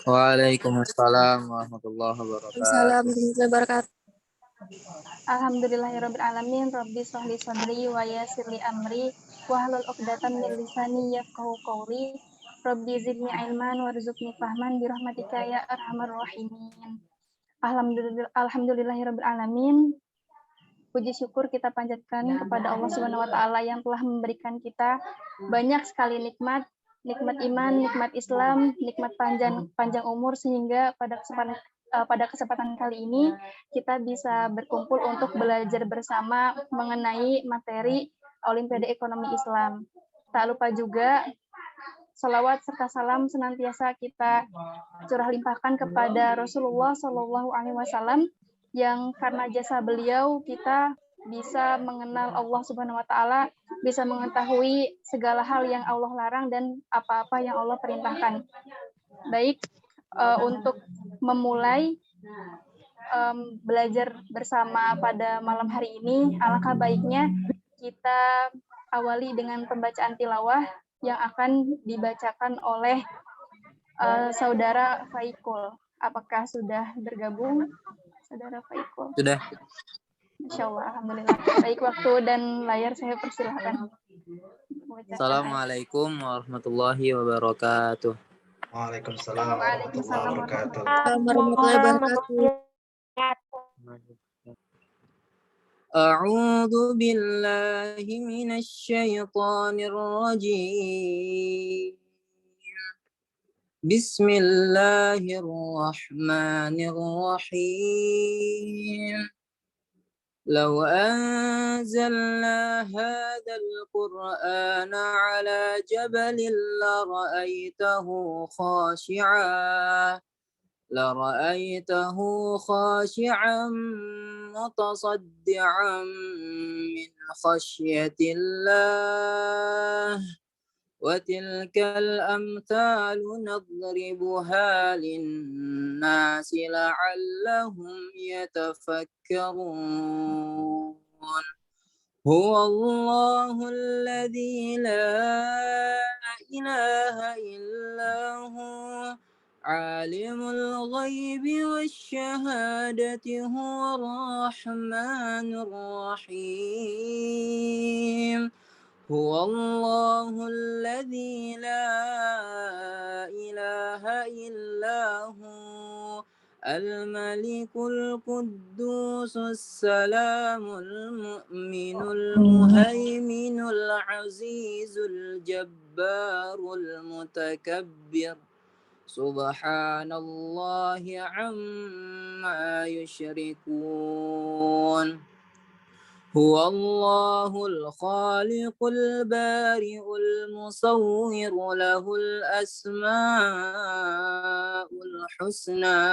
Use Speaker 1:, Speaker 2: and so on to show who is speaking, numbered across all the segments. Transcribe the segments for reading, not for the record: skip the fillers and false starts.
Speaker 1: Waalaikumsalam warahmatullahi
Speaker 2: Assalamualaikum
Speaker 1: wabarakatuh.
Speaker 2: warahmatullahi wabarakatuh.
Speaker 3: Alhamdulillahirabbil alamin, rabbi shrahli sadri wa yassirli amri wahlul 'uqdatam min lisani yafqahu qawli. Rabbi zidni ilman warzuqni fahman birahmatika ya arhamar rahimin. Alhamdulillahirabbil alamin. Puji syukur kita panjatkan kepada Allah Subhanahu wa taala yang telah memberikan kita banyak sekali nikmat iman, nikmat Islam, nikmat panjang umur, sehingga pada kesempatan kali ini kita bisa berkumpul untuk belajar bersama mengenai materi Olimpiade Ekonomi Islam. Tak lupa juga salawat serta salam senantiasa kita curah limpahkan kepada Rasulullah Shallallahu Alaihi Wasallam, yang karena jasa beliau kita bisa mengenal Allah Subhanahu wa taala, bisa mengetahui segala hal yang Allah larang dan apa-apa yang Allah perintahkan. Baik, untuk memulai belajar bersama pada malam hari ini, alangkah baiknya kita awali dengan pembacaan tilawah yang akan dibacakan oleh Saudara Faikul. Apakah sudah bergabung, Saudara Faikul?
Speaker 1: Sudah.
Speaker 3: Insya Allah, alhamdulillah. Baik, waktu dan layar saya persilahkan.
Speaker 1: Assalamualaikum warahmatullahi wabarakatuh.
Speaker 4: Waalaikumsalam warahmatullahi wabarakatuh.
Speaker 2: Warahmatullahi wabarakatuh.
Speaker 1: A'udzu billahi minasy syaithanir rajim. Bismillahirrahmanirrahim. لو أنزلنا هذا القرآن على جبل لرأيته خاشعا متصدعا من خشية الله وتلك الأمثال نضربها للناس لعلهم يتفكرون هو الله الذي لا إله إلا هو عالم الغيب والشهادة هو الرحمن الرحيم هو الله الذي لا إله إلا هو الملك القدوس السلام المؤمن المهيمن العزيز الجبار المتكبر سبحان الله عما يشركون هو الله الخالق البارئ المصور له الأسماء الحسنى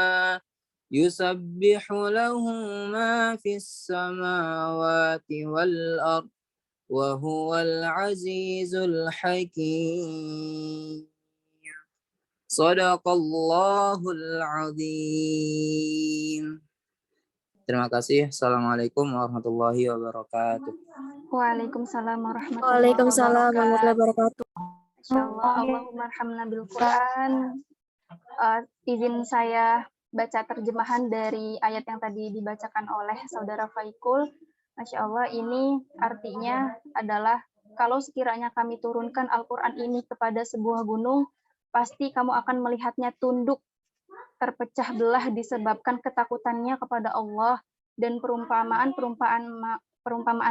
Speaker 1: يسبح له ما في السماوات والأرض وهو العزيز الحكيم صدق الله العظيم. Terima kasih. Assalamualaikum warahmatullahi wabarakatuh.
Speaker 3: Waalaikumsalam warahmatullahi
Speaker 2: wabarakatuh.
Speaker 3: Insyaallah, Allahumma arhamna bil Quran. Izin saya baca terjemahan dari ayat yang tadi dibacakan oleh Saudara Faikul. Masya Allah, ini artinya adalah kalau sekiranya kami turunkan Al-Quran ini kepada sebuah gunung, pasti kamu akan melihatnya tunduk, terpecah belah disebabkan ketakutannya kepada Allah, dan perumpamaan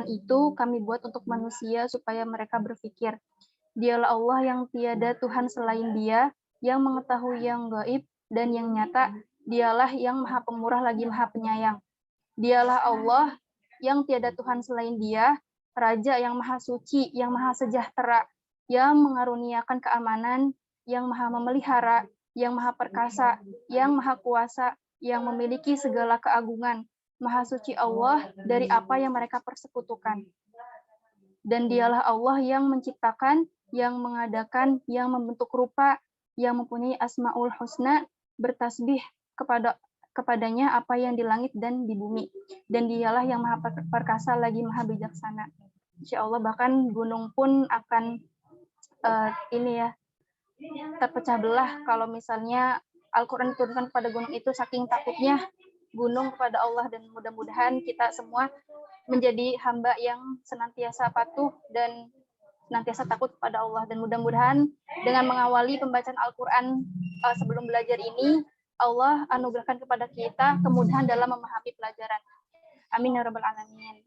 Speaker 3: itu kami buat untuk manusia supaya mereka berpikir. Dialah Allah yang tiada Tuhan selain Dia, yang mengetahui yang gaib dan yang nyata. Dialah yang Maha Pemurah lagi Maha Penyayang. Dialah Allah yang tiada Tuhan selain Dia, Raja yang Maha Suci, yang Maha Sejahtera, yang mengaruniakan keamanan, yang Maha Memelihara, yang Maha Perkasa, yang Maha Kuasa, yang memiliki segala keagungan. Maha suci Allah dari apa yang mereka persekutukan. Dan Dialah Allah yang menciptakan, yang mengadakan, yang membentuk rupa, yang mempunyai Asmaul Husna, bertasbih kepadanya apa yang di langit dan di bumi. Dan Dialah yang Maha Perkasa lagi Maha Bijaksana. Insya Allah bahkan gunung pun akan terpecah belah kalau misalnya Al-Quran diturunkan kepada gunung itu saking takutnya gunung kepada Allah, dan mudah-mudahan kita semua menjadi hamba yang senantiasa patuh dan senantiasa takut kepada Allah, dan mudah-mudahan dengan mengawali pembacaan Al-Quran sebelum belajar ini, Allah anugerahkan kepada kita kemudahan dalam memahami pelajaran. Amin ya rabbal alamin.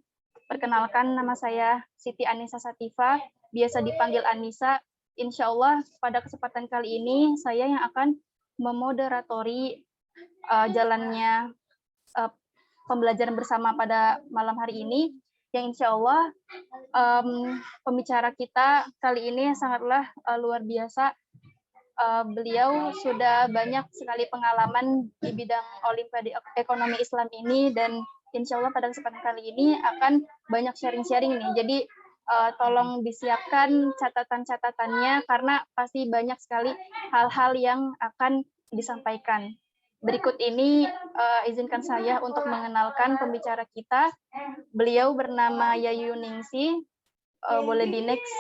Speaker 3: Perkenalkan, nama saya Siti Anissa Satifah, biasa dipanggil Anissa. Insya Allah pada kesempatan kali ini saya yang akan memoderatori jalannya pembelajaran bersama pada malam hari ini, yang insya Allah pembicara kita kali ini sangatlah luar biasa. Beliau sudah banyak sekali pengalaman di bidang Olimpiade Ekonomi Islam ini, dan insya Allah pada kesempatan kali ini akan banyak sharing-sharing nih. Jadi tolong disiapkan catatan-catatannya karena pasti banyak sekali hal-hal yang akan disampaikan. Berikut ini izinkan saya untuk mengenalkan pembicara kita. Beliau bernama Yayu Ningsi. Boleh di next.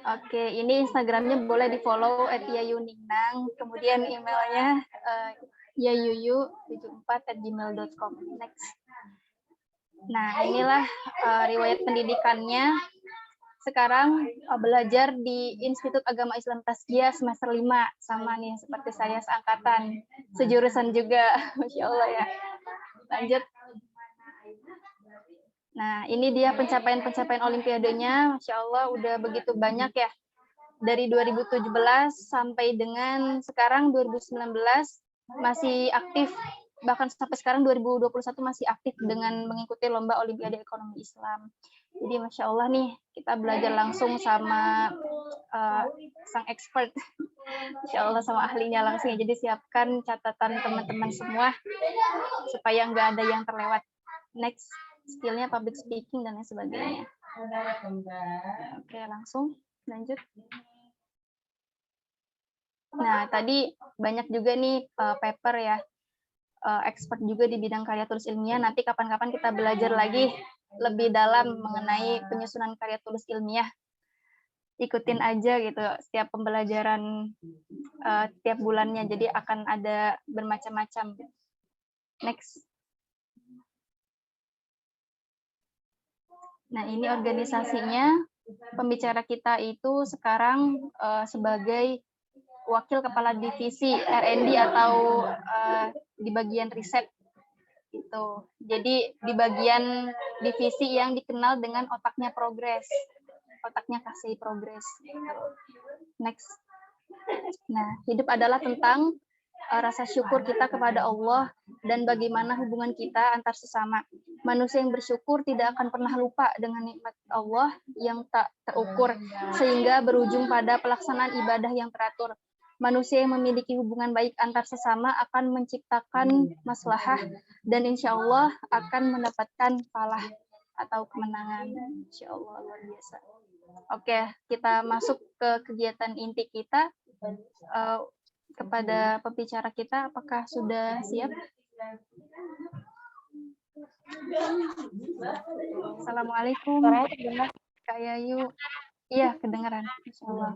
Speaker 3: Oke, ini Instagramnya boleh di follow @yayuningnang. Kemudian emailnya yayuyu74@gmail.com. Next. Nah, inilah riwayat pendidikannya. Sekarang belajar di Institut Agama Islam Tazkiyah semester 5, sama nih seperti saya seangkatan, sejurusan juga. Masya Allah ya. Lanjut. Nah, ini dia pencapaian-pencapaian olimpiadenya. Masya Allah udah begitu banyak ya. Dari 2017 sampai dengan sekarang 2019 masih aktif. Bahkan sampai sekarang 2021 masih aktif dengan mengikuti lomba Olimpiade Ekonomi Islam. Jadi Masya Allah nih, kita belajar langsung sama sang expert. Masya Allah, sama ahlinya langsung. Jadi siapkan catatan teman-teman semua, supaya nggak ada yang terlewat. Next, skillnya public speaking dan lain sebagainya. Oke, langsung lanjut. Nah, tadi banyak juga nih paper ya, expert juga di bidang karya tulis ilmiah. Nanti kapan-kapan kita belajar lagi lebih dalam mengenai penyusunan karya tulis ilmiah. Ikutin aja gitu setiap pembelajaran tiap bulannya, jadi akan ada bermacam-macam. Next. Nah, ini organisasinya. Pembicara kita itu sekarang sebagai wakil kepala divisi R&D atau di bagian riset gitu. Jadi di bagian divisi yang dikenal dengan otaknya progres, otaknya kasih progres. Next. Nah, hidup adalah tentang rasa syukur kita kepada Allah dan bagaimana hubungan kita antar sesama. Manusia yang bersyukur tidak akan pernah lupa dengan nikmat Allah yang tak terukur, sehingga berujung pada pelaksanaan ibadah yang teratur. Manusia yang memiliki hubungan baik antar sesama akan menciptakan maslahah dan insya Allah akan mendapatkan falah atau kemenangan. Insya Allah, luar biasa. Oke, kita masuk ke kegiatan inti kita. Kepada pembicara kita, apakah sudah siap? Assalamualaikum. Kak Yayu. Iya, kedengaran. Insya Allah.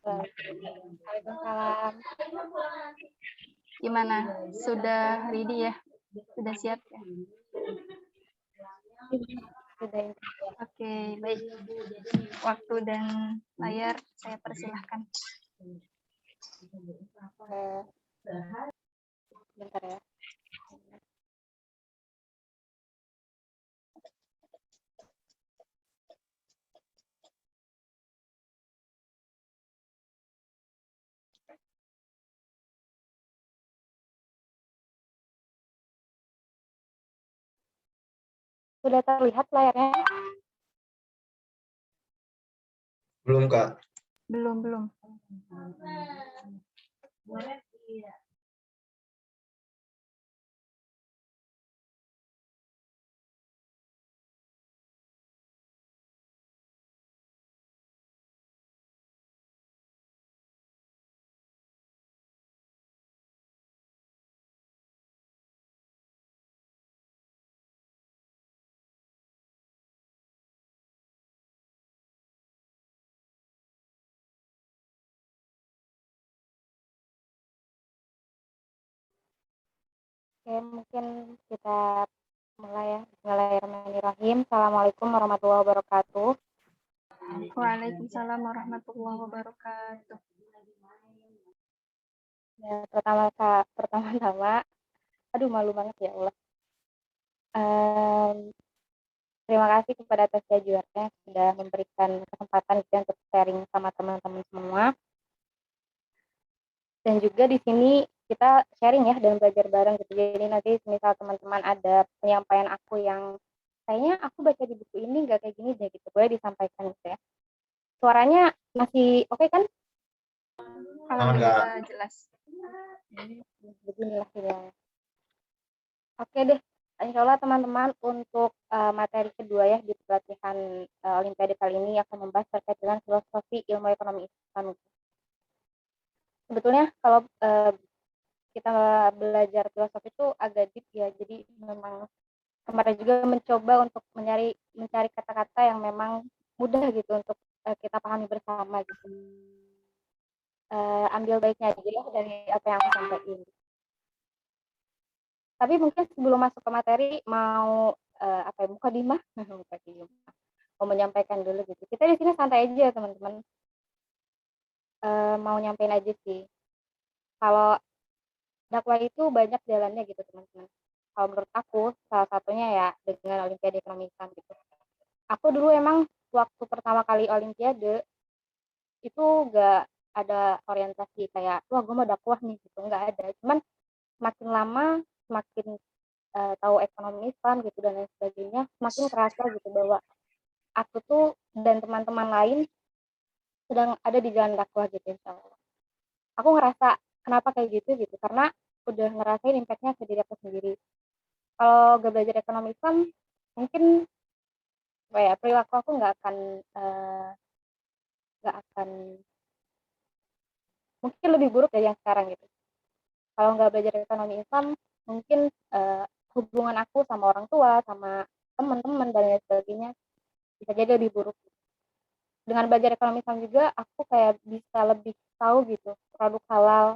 Speaker 2: Waalaikumsalam.
Speaker 3: Gimana? Sudah ready ya? Sudah siap ya?
Speaker 2: Sudah.
Speaker 3: Oke, baik. Waktu dan layar saya persilahkan.
Speaker 2: Bentar ya. Sudah terlihat layarnya?
Speaker 4: Belum, Kak.
Speaker 3: Belum.
Speaker 2: Oke, mungkin kita mulai ya. Bismillahirrahmanirrahim. Assalamualaikum warahmatullahi wabarakatuh.
Speaker 3: Waalaikumsalam warahmatullahi wabarakatuh.
Speaker 2: Ya, pertama-tama, aduh malu banget ya Allah. Terima kasih kepada Tasya Juarnya sudah memberikan kesempatan gitu untuk sharing sama teman-teman semua. Dan juga di sini kita sharing ya dan belajar bareng gitu. Jadi nanti misal teman-teman ada penyampaian aku yang kayaknya aku baca di buku ini nggak kayak gini deh gitu, boleh disampaikan gitu ya. Suaranya masih oke kan?
Speaker 3: Alhamdulillah jelas.
Speaker 2: Beginilah ya. Oke deh. Insya Allah teman-teman untuk materi kedua ya di pelatihan Olimpiade kali ini akan membahas terkait dengan filosofi ilmu ekonomi Islam. Sebetulnya kalau kita belajar filosofi itu agak deep ya, jadi memang kemarin juga mencoba untuk mencari kata-kata yang memang mudah gitu untuk kita pahami bersama gitu. Ambil baiknya aja ya dari apa yang aku sampaikan. Tapi mungkin sebelum masuk ke materi mau mukadimah mau menyampaikan dulu gitu. Kita di sini santai aja teman-teman. Mau nyampein aja sih. Kalau dakwah itu banyak jalannya gitu teman-teman. Kalau menurut aku salah satunya ya dengan Olimpiade Ekonomi Islam gitu. Aku dulu emang waktu pertama kali Olimpiade itu gak ada orientasi kayak wah gue mau dakwah nih gitu, nggak ada. Cuman semakin lama semakin tahu ekonomi Islam gitu dan lain sebagainya, semakin terasa gitu bahwa aku tuh dan teman-teman lain sedang ada di jalan dakwah gitu insya Allah. Aku ngerasa kenapa kayak gitu karena udah ngerasain impactnya ke diri aku sendiri. Kalau gak belajar ekonomi Islam mungkin perilaku aku nggak akan mungkin lebih buruk dari yang sekarang gitu. Kalau nggak belajar ekonomi Islam mungkin hubungan aku sama orang tua sama teman-teman dan lain sebagainya bisa jadi lebih buruk. Dengan belajar ekonomi Islam juga aku kayak bisa lebih tahu gitu produk halal.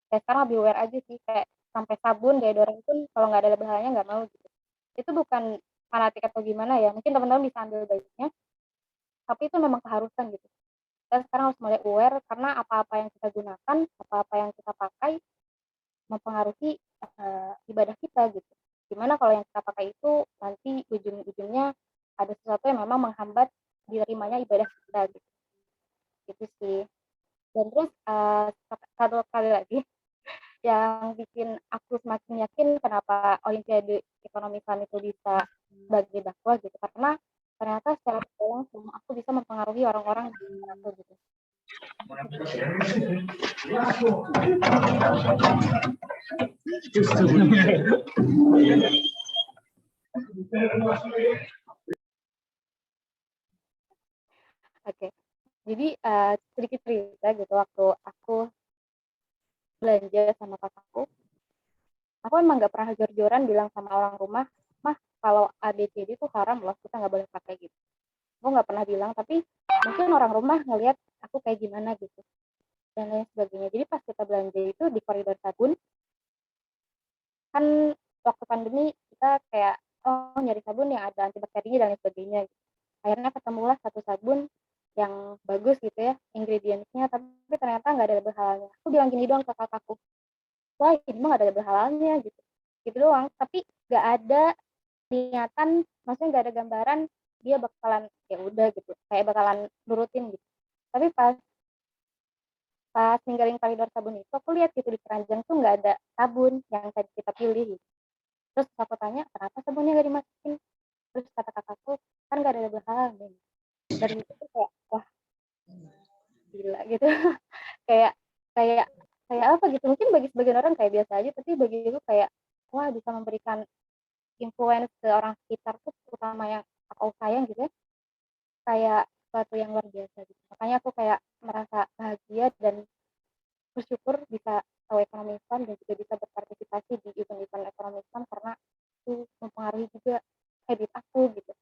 Speaker 2: Kayak sekarang lebih aware aja sih, kayak sampai sabun deodoran pun kalau nggak ada label halalnya nggak mau gitu. Itu bukan fanatik atau gimana ya, mungkin teman-teman bisa ambil baiknya, tapi itu memang keharusan gitu. Kita sekarang harus mulai aware karena apa-apa yang kita gunakan, apa-apa yang kita pakai mempengaruhi ibadah kita gitu. Gimana kalau yang kita pakai itu nanti ujung-ujungnya ada sesuatu yang memang menghambat diterimanya ibadah kita gitu. Gitu sih. Dan terus satu kali lagi yang bikin aku semakin yakin kenapa Olimpiade Ekonomi Islam itu bisa sebagai dakwah gitu, karena ternyata secara tidak langsung aku bisa mempengaruhi orang-orang di sekitar aku gitu. Oke, jadi sedikit cerita gitu waktu aku belanja sama kakakku, aku emang nggak pernah jor-joran bilang sama orang rumah, mah kalau ABCD itu haram loh, kita nggak boleh pakai gitu. Aku nggak pernah bilang, tapi mungkin orang rumah ngelihat aku kayak gimana gitu dan lain sebagainya. Jadi pas kita belanja itu di koridor sabun, kan waktu pandemi kita kayak nyari sabun yang ada antibakterinya dan lain sebagainya. Akhirnya ketemulah satu sabun yang bagus gitu ya ingredientsnya, tapi ternyata nggak ada label halalnya. Aku bilang gini doang ke kakakku, wah ini mah nggak ada label halalnya gitu doang. Tapi nggak ada niatan, maksudnya nggak ada gambaran dia bakalan ya udah gitu kayak bakalan nurutin gitu. Tapi pas pas ninggalin koridor sabun itu aku lihat gitu di keranjang tuh nggak ada sabun yang tadi kita pilih gitu. Terus aku tanya kenapa sabunnya nggak dimasukin, terus kata kakakku kan nggak ada label halal deh. Dari itu tuh kayak wah gila gitu. kayak kayak kayak apa gitu, mungkin bagi sebagian orang kayak biasa aja, tapi bagi itu kayak wah bisa memberikan influence ke orang sekitar tuh terutama yang aku sayang gitu ya, kayak sesuatu yang luar biasa gitu. Makanya aku kayak merasa bahagia dan bersyukur bisa tahu ekonomi Islam dan juga bisa berpartisipasi di event-event ekonomi Islam karena itu mempengaruhi juga habit aku gitu,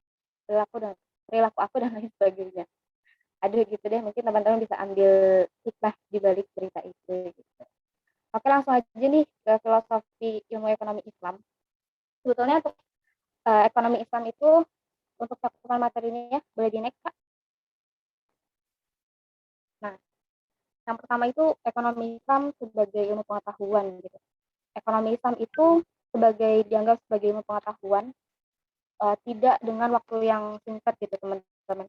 Speaker 2: perilaku aku dan lain sebagainya. Ada gitu deh, mungkin teman-teman bisa ambil hikmah di balik cerita itu gitu. Oke, langsung aja nih ke filosofi ilmu ekonomi Islam. Sebetulnya untuk ekonomi Islam itu untuk cakupan materinya ya, boleh di next, Kak. Nah, yang pertama itu ekonomi Islam sebagai ilmu pengetahuan gitu. Ekonomi Islam itu dianggap sebagai ilmu pengetahuan, tidak dengan waktu yang singkat gitu teman-teman.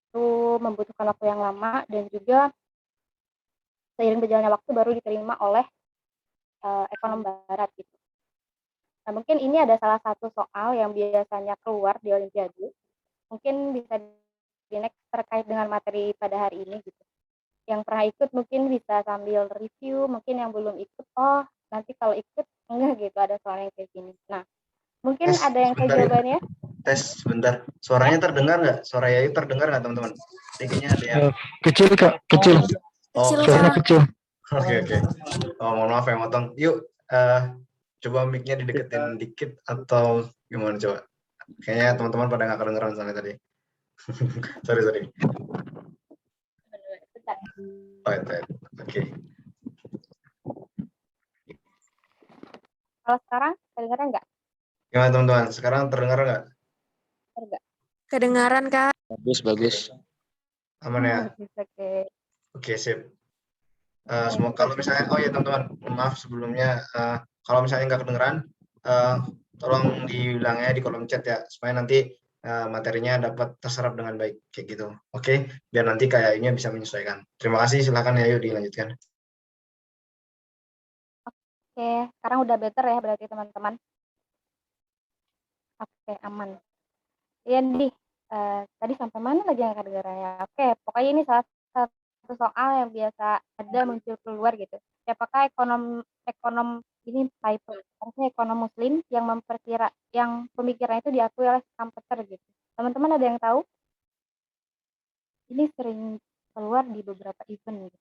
Speaker 2: Itu membutuhkan waktu yang lama dan juga seiring berjalannya waktu baru diterima oleh ekonom barat gitu. Nah, mungkin ini ada salah satu soal yang biasanya keluar di Olimpiade. Mungkin bisa di next terkait dengan materi pada hari ini gitu. Yang pernah ikut mungkin bisa sambil review, mungkin yang belum ikut, oh nanti kalau ikut enggak gitu, ada soal yang kayak gini. Nah, mungkin ada yang tahu jawabannya?
Speaker 4: Tes sebentar. Suaranya terdengar nggak? Suara Yayu terdengar nggak teman-teman? Kayaknya ada yang
Speaker 5: Kecil Kak, kecil. Suaranya kecil.
Speaker 4: Oke. Oh, mohon maaf ya motong. Yuk, coba mic-nya dideketin dikit atau gimana coba? Kayaknya teman-teman pada nggak kedengeran soalnya tadi. sorry. Oh, itu. Oke.
Speaker 2: Kalau sekarang kedengeran nggak?
Speaker 4: Gimana teman-teman? Sekarang terdengar nggak?
Speaker 6: Kedengaran, Kak.
Speaker 1: Bagus.
Speaker 4: Aman ya?
Speaker 2: Oke.
Speaker 4: Oke, sip. Semua kalau misalnya, oh ya teman-teman, maaf sebelumnya, kalau misalnya nggak kedengeran, tolong dibilangnya di kolom chat ya, supaya nanti materinya dapat terserap dengan baik, kayak gitu. Oke, biar nanti kayaknya bisa menyesuaikan. Terima kasih, silakan ya, yuk dilanjutkan.
Speaker 2: Oke, sekarang udah better ya berarti teman-teman. Oke, aman. Iya nih, tadi sampai mana lagi yang kedengarannya? Oke, pokoknya ini salah satu soal yang biasa ada muncul keluar gitu. Siapakah ekonom ini typo? Harusnya ekonom Muslim yang pemikirannya itu diakui oleh Schumpeter gitu. Teman-teman ada yang tahu? Ini sering keluar di beberapa event gitu.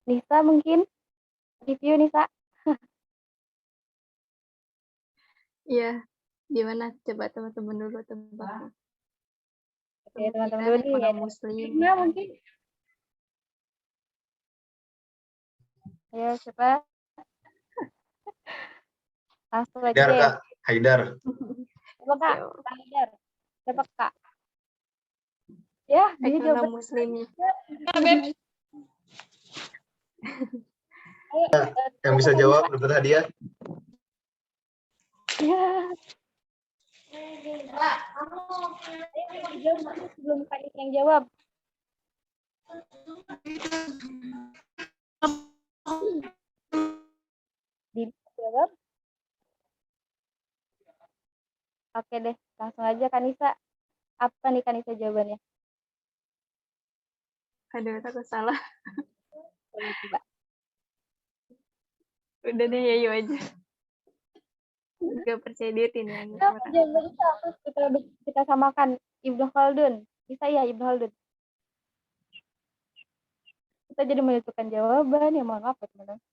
Speaker 2: Nisa mungkin review Nisa.
Speaker 3: Iya, gimana? Coba teman-teman dulu tebak.
Speaker 2: Oke, teman-teman dulu nih ya.
Speaker 3: Ekonom Muslim.
Speaker 2: Nah, mungkin. Ya, coba. Langsung aja
Speaker 4: Haidar,
Speaker 2: deh.
Speaker 4: Kak. Haidar.
Speaker 2: Coba Kak, Haidar. Coba Kak. Ya, dia
Speaker 3: Ekonom
Speaker 2: jawaban.
Speaker 3: Muslim.
Speaker 2: Ayo,
Speaker 4: Yang bisa jawab dapat hadiah.
Speaker 2: ya. Ayo, sebelum Kak yang jawab. Dijawab. Oke deh, langsung aja Kanisa. Apa nih Kanisa jawabannya?
Speaker 3: Aduh, takut salah.
Speaker 2: Coba.
Speaker 3: Udah deh, Yayu aja. Gak percaya diri nih.
Speaker 2: Nah, jawaban itu harus kita samakan. Ibnu Khaldun. Bisa ya Ibnu Khaldun. Kita jadi menentukan jawaban. Ya mohon maaf ya teman-teman.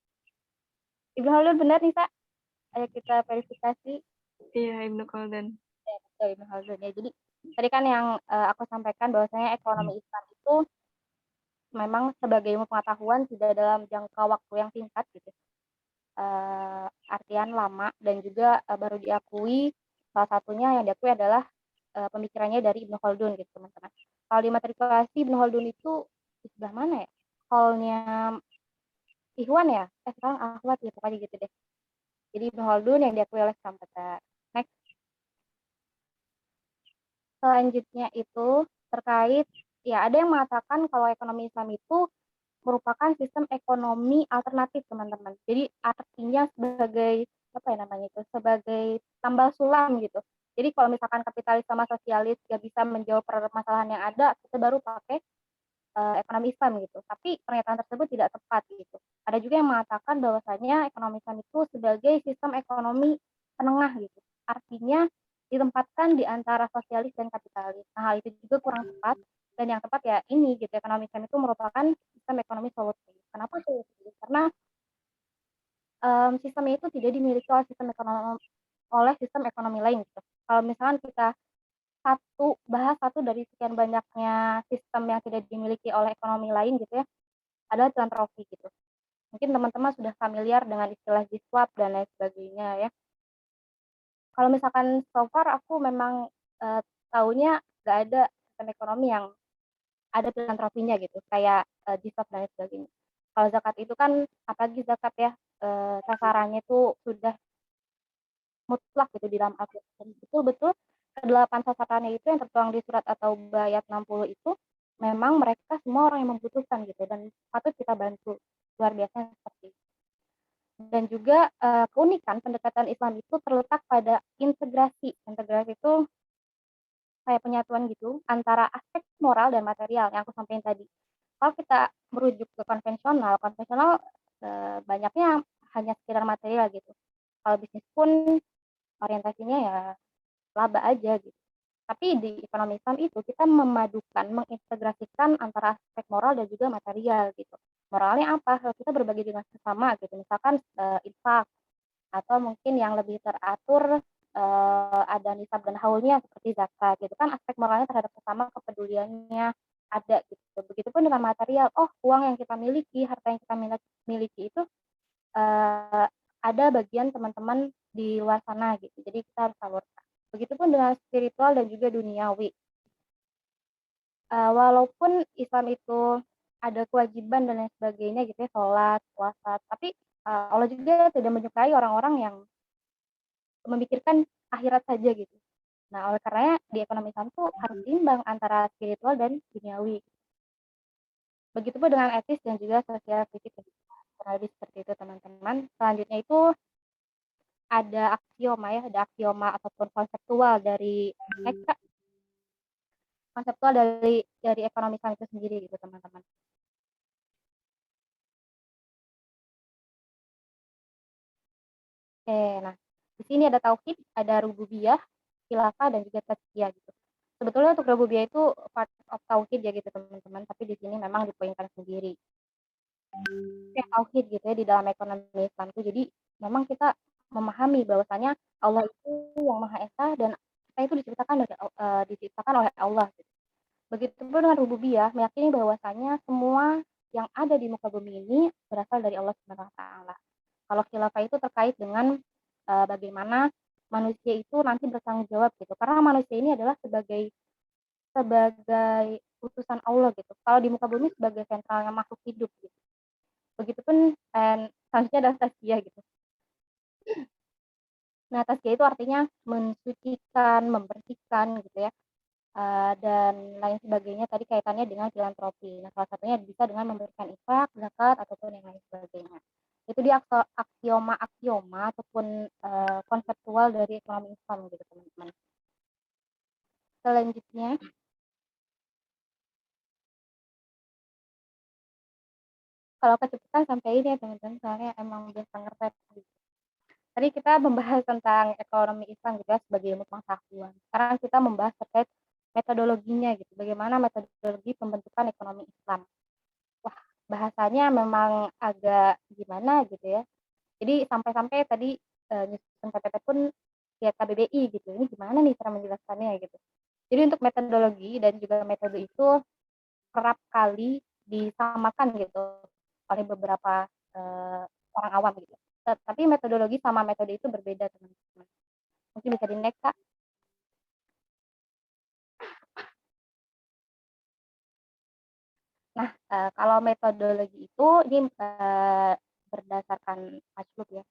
Speaker 2: Ibnu Khaldun benar nih Kak? Ayo kita verifikasi.
Speaker 3: Iya, Ibnu Khaldun.
Speaker 2: Ibnu Khaldun ya. Jadi tadi kan yang aku sampaikan bahwasanya ekonomi Islam itu memang sebagai ilmu pengetahuan tidak dalam jangka waktu yang singkat gitu. Artian lama dan juga baru diakui, salah satunya yang diakui adalah pemikirannya dari Ibnu Khaldun gitu teman-teman. Kalau di matrikulasi Ibnu Khaldun itu di sebelah mana ya? Hallnya Ihwan ya? Sekarang Ahwat ya pokoknya gitu deh. Jadi Ibnu Khaldun yang diakui oleh Schumpeter. Next. Selanjutnya itu terkait, ya ada yang mengatakan kalau ekonomi Islam itu merupakan sistem ekonomi alternatif teman-teman. Jadi artinya sebagai apa ya namanya itu, sebagai tambal sulam gitu. Jadi kalau misalkan kapitalis sama sosialis gak bisa menjawab permasalahan yang ada, kita baru pakai ekonomi Islam gitu. Tapi pernyataan tersebut tidak tepat gitu. Ada juga yang mengatakan bahwasanya ekonomi Islam itu sebagai sistem ekonomi penengah gitu. Artinya ditempatkan di antara sosialis dan kapitalis. Nah, hal itu juga kurang tepat. Dan yang tepat ya ini gitu, ekonomi Islam itu merupakan sistem ekonomi solutif. Kenapa solutif? Karena sistem itu tidak dimiliki oleh sistem ekonomi lain gitu. Kalau misalkan kita bahas satu dari sekian banyaknya sistem yang tidak dimiliki oleh ekonomi lain gitu ya, adalah filantropi gitu. Mungkin teman-teman sudah familiar dengan istilah Giswap dan lain sebagainya ya. Kalau misalkan so far aku memang taunya nggak ada sistem ekonomi yang ada filantropinya gitu, kayak Giswap dan lain sebagainya. Kalau zakat itu kan, apalagi zakat ya, sasarannya itu sudah mutlak gitu di dalam Al-Quran. Betul-betul ke-8 sasarannya itu yang tertuang di surat At-Taubah ayat 60 itu memang mereka semua orang yang membutuhkan gitu dan patut kita bantu. Luar biasa seperti itu. Dan juga keunikan pendekatan Islam itu terletak pada integrasi. Integrasi itu kayak penyatuan gitu antara aspek moral dan material yang aku sampaikan tadi. Kalau kita merujuk ke konvensional, banyaknya hanya sekedar material gitu. Kalau bisnis pun orientasinya ya laba aja gitu. Tapi di ekonomi Islam itu kita memadukan, mengintegrasikan antara aspek moral dan juga material gitu. Moralnya apa? Kita berbagi dengan sesama gitu. Misalkan infak atau mungkin yang lebih teratur ada nisab dan haulnya seperti zakat gitu kan, aspek moralnya terhadap sesama, kepeduliannya ada gitu. Begitupun dengan material. Oh, uang yang kita miliki, harta yang kita miliki itu ada bagian teman-teman di luar sana gitu. Jadi kita harus salurkan. Begitupun dengan spiritual dan juga duniawi. Walaupun Islam itu ada kewajiban dan lain sebagainya gitu ya, sholat, puasa, tapi Allah juga tidak menyukai orang-orang yang memikirkan akhirat saja gitu. Nah, oleh karenanya di ekonomi Islam tuh harus seimbang antara spiritual dan duniawi. Begitupun dengan etis dan juga sosial kritik. Kurang lebih seperti itu teman-teman. Selanjutnya itu ada aksioma ya, ada aksioma ataupun konseptual dari ekonomi Islam itu sendiri gitu teman-teman. Oke, nah di sini ada tauhid, ada rububiyah, khilafah dan juga tazkiyah gitu. Sebetulnya untuk rububiyah itu part of tauhid ya gitu teman-teman, tapi di sini memang dipoinkan sendiri. Oke, tauhid gitu ya di dalam ekonomi Islam itu. Jadi memang kita memahami bahwasanya Allah itu yang Maha Esa dan kita itu diciptakan oleh Allah gitu. Begitupun dengan rububiyah, meyakini bahwasanya semua yang ada di muka bumi ini berasal dari Allah Subhanahu wa taala. Kalau khilafah itu terkait dengan bagaimana manusia itu nanti bertanggung jawab gitu. Karena manusia ini adalah sebagai utusan Allah gitu. Kalau di muka bumi sebagai sentralnya makhluk hidup gitu. Begitupun selanjutnya adalah tazkiyah gitu. Nah, tazkiyah itu artinya mensucikan, membersihkan gitu ya. Dan lain sebagainya tadi kaitannya dengan filantropi. Nah, salah satunya bisa dengan memberikan infak, zakat ataupun yang lain sebagainya. Itu dia aksioma ataupun konseptual dari ekonomi Islam gitu teman-teman. Selanjutnya kalau kecepatan sampai ini ya teman-teman, soalnya emang udah sangat repot. Tadi kita membahas tentang ekonomi Islam juga sebagai ilmu pengetahuan. Sekarang kita membahas terkait metodologinya gitu. Bagaimana metodologi pembentukan ekonomi Islam. Wah, bahasanya memang agak gimana gitu ya. Jadi sampai-sampai tadi nyusun PPT pun lihat KBBI gitu. Ini gimana nih cara menjelaskannya gitu. Jadi untuk metodologi dan juga metode itu kerap kali disamakan gitu oleh beberapa orang awam gitu. Tapi metodologi sama metode itu berbeda teman-teman. Mungkin bisa di-next Kak. Nah, kalau metodologi itu ini berdasarkan Maslow ya,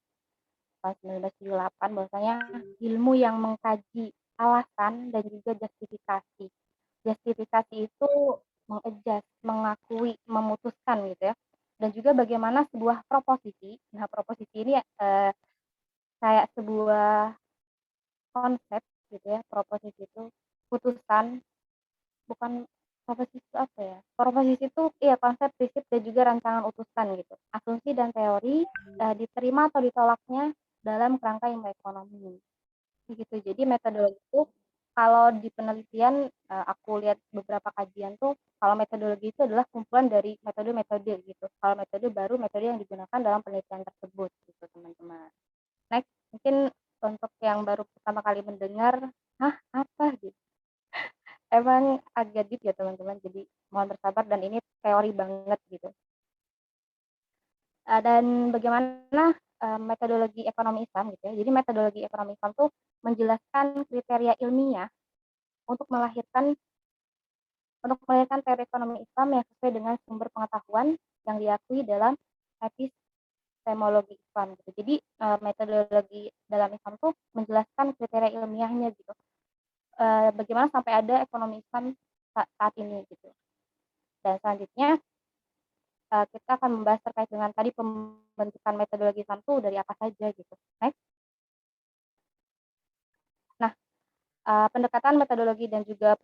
Speaker 2: tahun 1978 bahwasanya ilmu yang mengkaji alasan dan juga justifikasi. Justifikasi itu mengadjust, mengakui, memutuskan gitu ya. Dan juga bagaimana sebuah proposisi. Nah, proposisi ini kayak sebuah konsep gitu ya. Proposisi itu putusan, bukan proposisi itu apa ya? Proposisi itu iya konsep, prinsip dan juga rancangan utusan gitu. Asumsi dan teori diterima atau ditolaknya dalam kerangka ilmu ekonomi. Begitu. Jadi metodologi itu kalau di penelitian aku lihat beberapa kajian tuh kalau metodologi itu adalah kumpulan dari metode-metode gitu. Kalau metode baru metode yang digunakan dalam penelitian tersebut gitu teman-teman. Next, mungkin untuk yang baru pertama kali mendengar, apa gitu? Emang agak deep ya teman-teman. Jadi mohon bersabar dan ini teori banget gitu. Dan bagaimana metodologi ekonomi Islam gitu ya. Jadi metodologi ekonomi Islam tuh menjelaskan kriteria ilmiah untuk melahirkan teori ekonomi Islam yang sesuai dengan sumber pengetahuan yang diakui dalam epistemologi Islam gitu. Jadi metodologi dalam Islam tuh menjelaskan kriteria ilmiahnya gitu. Bagaimana sampai ada ekonomi Islam saat ini gitu. Dan selanjutnya kita akan membahas terkait dengan tadi pembentukan metodologi Islam itu dari apa saja gitu. Next. Nah, pendekatan metodologi dan juga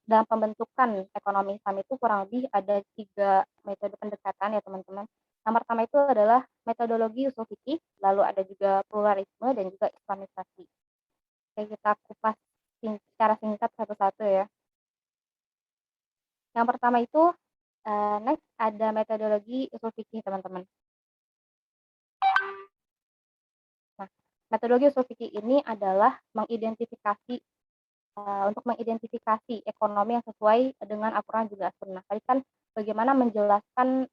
Speaker 2: dalam pembentukan ekonomi Islam itu kurang lebih ada 3 metode pendekatan ya teman-teman. Yang pertama itu adalah metodologi usul fikih, lalu ada juga pluralisme dan juga islamisasi. Oke, kita kupas secara singkat satu-satu ya. Yang pertama itu next ada metodologi usul fikih teman-teman. Nah, metodologi usul fikih ini adalah untuk mengidentifikasi ekonomi yang sesuai dengan Al-Quran juga Sunnah. Tadi kan bagaimana menjelaskan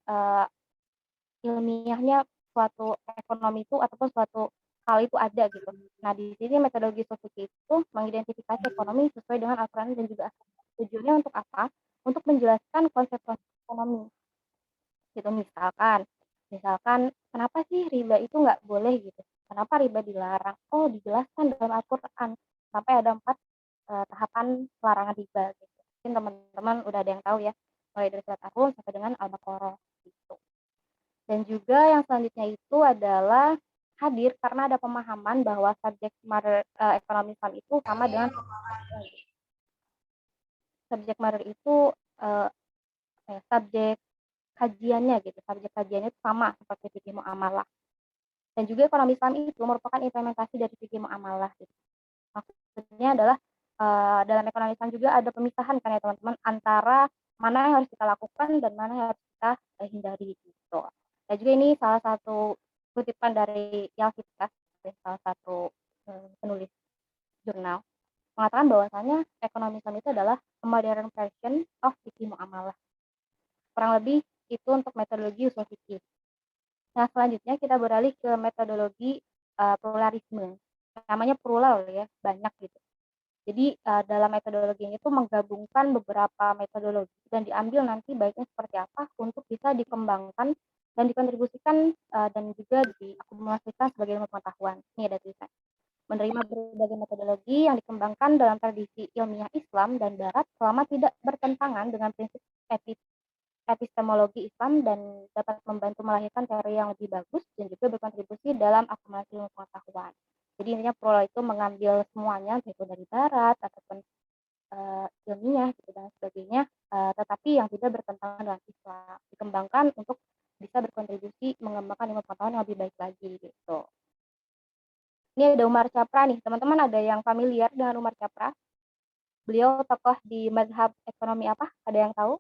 Speaker 2: ilmiahnya suatu ekonomi itu ataupun suatu hal itu ada gitu. Nah, di sini metodologi usul fikih itu mengidentifikasi ekonomi sesuai dengan Al-Quran dan juga Sunnah. Tujuannya untuk apa? Untuk menjelaskan konsep-konsep ekonomi. Gitu misalkan kenapa sih riba itu nggak boleh gitu? Kenapa riba dilarang? Oh, dijelaskan dalam Al-Quran sampai ada 4 tahapan pelarangan riba gitu. Mungkin teman-teman udah ada yang tahu ya, mulai dari surat Ar-Rum sampai dengan Al-Baqarah gitu. Dan juga yang selanjutnya itu adalah hadir karena ada pemahaman bahwa subjek matter ekonomi Islam itu sama dengan subjek matter itu subjek kajiannya gitu. Subjek kajiannya itu sama seperti fikih muamalah. Dan juga ekonomi Islam itu merupakan implementasi dari fikih muamalah gitu. Maksudnya adalah dalam ekonomi Islam juga ada pemisahan kan ya teman-teman antara mana yang harus kita lakukan dan mana yang harus kita hindari gitu. Dan juga ini salah satu kutipan dari Yalkitas, salah satu penulis jurnal, mengatakan bahwasannya ekonomi Islam itu adalah a modern version of fikih muamalah. Kurang lebih itu untuk metodologi usul fikih. Nah, selanjutnya kita beralih ke metodologi pluralisme. Namanya plural ya, banyak gitu. Jadi dalam metodologi ini tuh menggabungkan beberapa metodologi dan diambil nanti baiknya seperti apa untuk bisa dikembangkan dan dikontribusikan dan juga diakumulasikan sebagai ilmu pengetahuan. Ini ada tulisan. Menerima berbagai metodologi yang dikembangkan dalam tradisi ilmiah Islam dan Barat selama tidak bertentangan dengan prinsip epistemologi Islam dan dapat membantu melahirkan teori yang lebih bagus dan juga berkontribusi dalam akumulasi ilmu pengetahuan. Jadi intinya plural itu mengambil semuanya, yaitu dari Barat ataupun ilmiah gitu dan sebagainya, tetapi yang tidak bertentangan dengan Islam, dikembangkan untuk bisa berkontribusi mengembangkan ilmu pengetahuan yang lebih baik lagi gitu. Ini ada Umar Chapra nih, teman-teman ada yang familiar dengan Umar Chapra? Beliau tokoh di mazhab ekonomi apa? Ada yang tahu?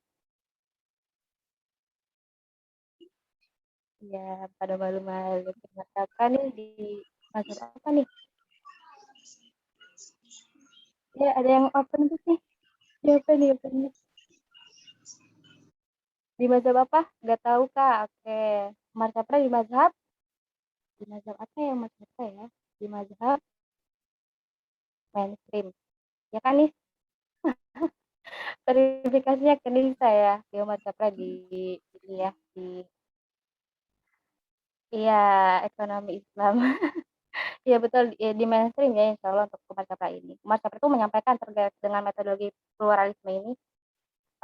Speaker 2: Ya, pada malu-malu. Umar Chapra nih di mazhab apa nih? Ya, ada yang open tuh sih. Siapa nih open? Di mazhab apa? Nggak tahu, Kak. Oke. Umar Chapra di mazhab apa ya Umar Chapra ya? Di mazhab mainstream. Ya kan nih? Verifikasinya ke Nisa ya. Di Umar Chapra di ini ya, di iya, ekonomi Islam. Iya betul, ya, di mainstream ya insya Allah untuk Umar Chapra ini. Umar Chapra itu menyampaikan terkait dengan metodologi pluralisme ini,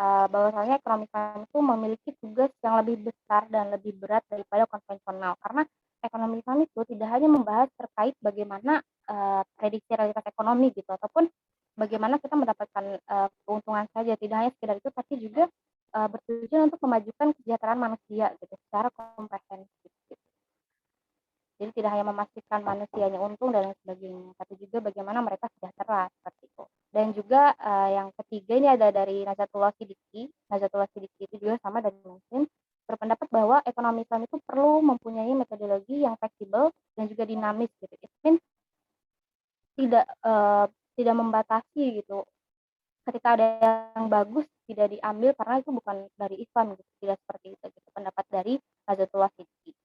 Speaker 2: bahwasanya ekonomi Islam itu memiliki tugas yang lebih besar dan lebih berat daripada konvensional. Karena ekonomi Islam itu tidak hanya membahas terkait bagaimana prediksi realitas ekonomi gitu, ataupun bagaimana kita mendapatkan keuntungan saja. Tidak hanya sekedar itu, tapi juga bertujuan untuk memajukan kesejahteraan manusia gitu, secara komprehensif. Gitu. Jadi tidak hanya memastikan manusianya untung dan lain sebagainya, tapi juga bagaimana mereka sejahtera seperti itu. Dan juga yang ketiga ini ada dari Najatullah Siddiqi. Najatullah Siddiqi itu juga sama dari Muslim, berpendapat bahwa ekonomi Islam itu perlu mempunyai metodologi yang fleksibel dan juga dinamis gitu. It means tidak membatasi gitu. Ketika ada yang bagus tidak diambil karena itu bukan dari Islam gitu. Tidak seperti itu gitu pendapat dari Najatullah Siddiqi.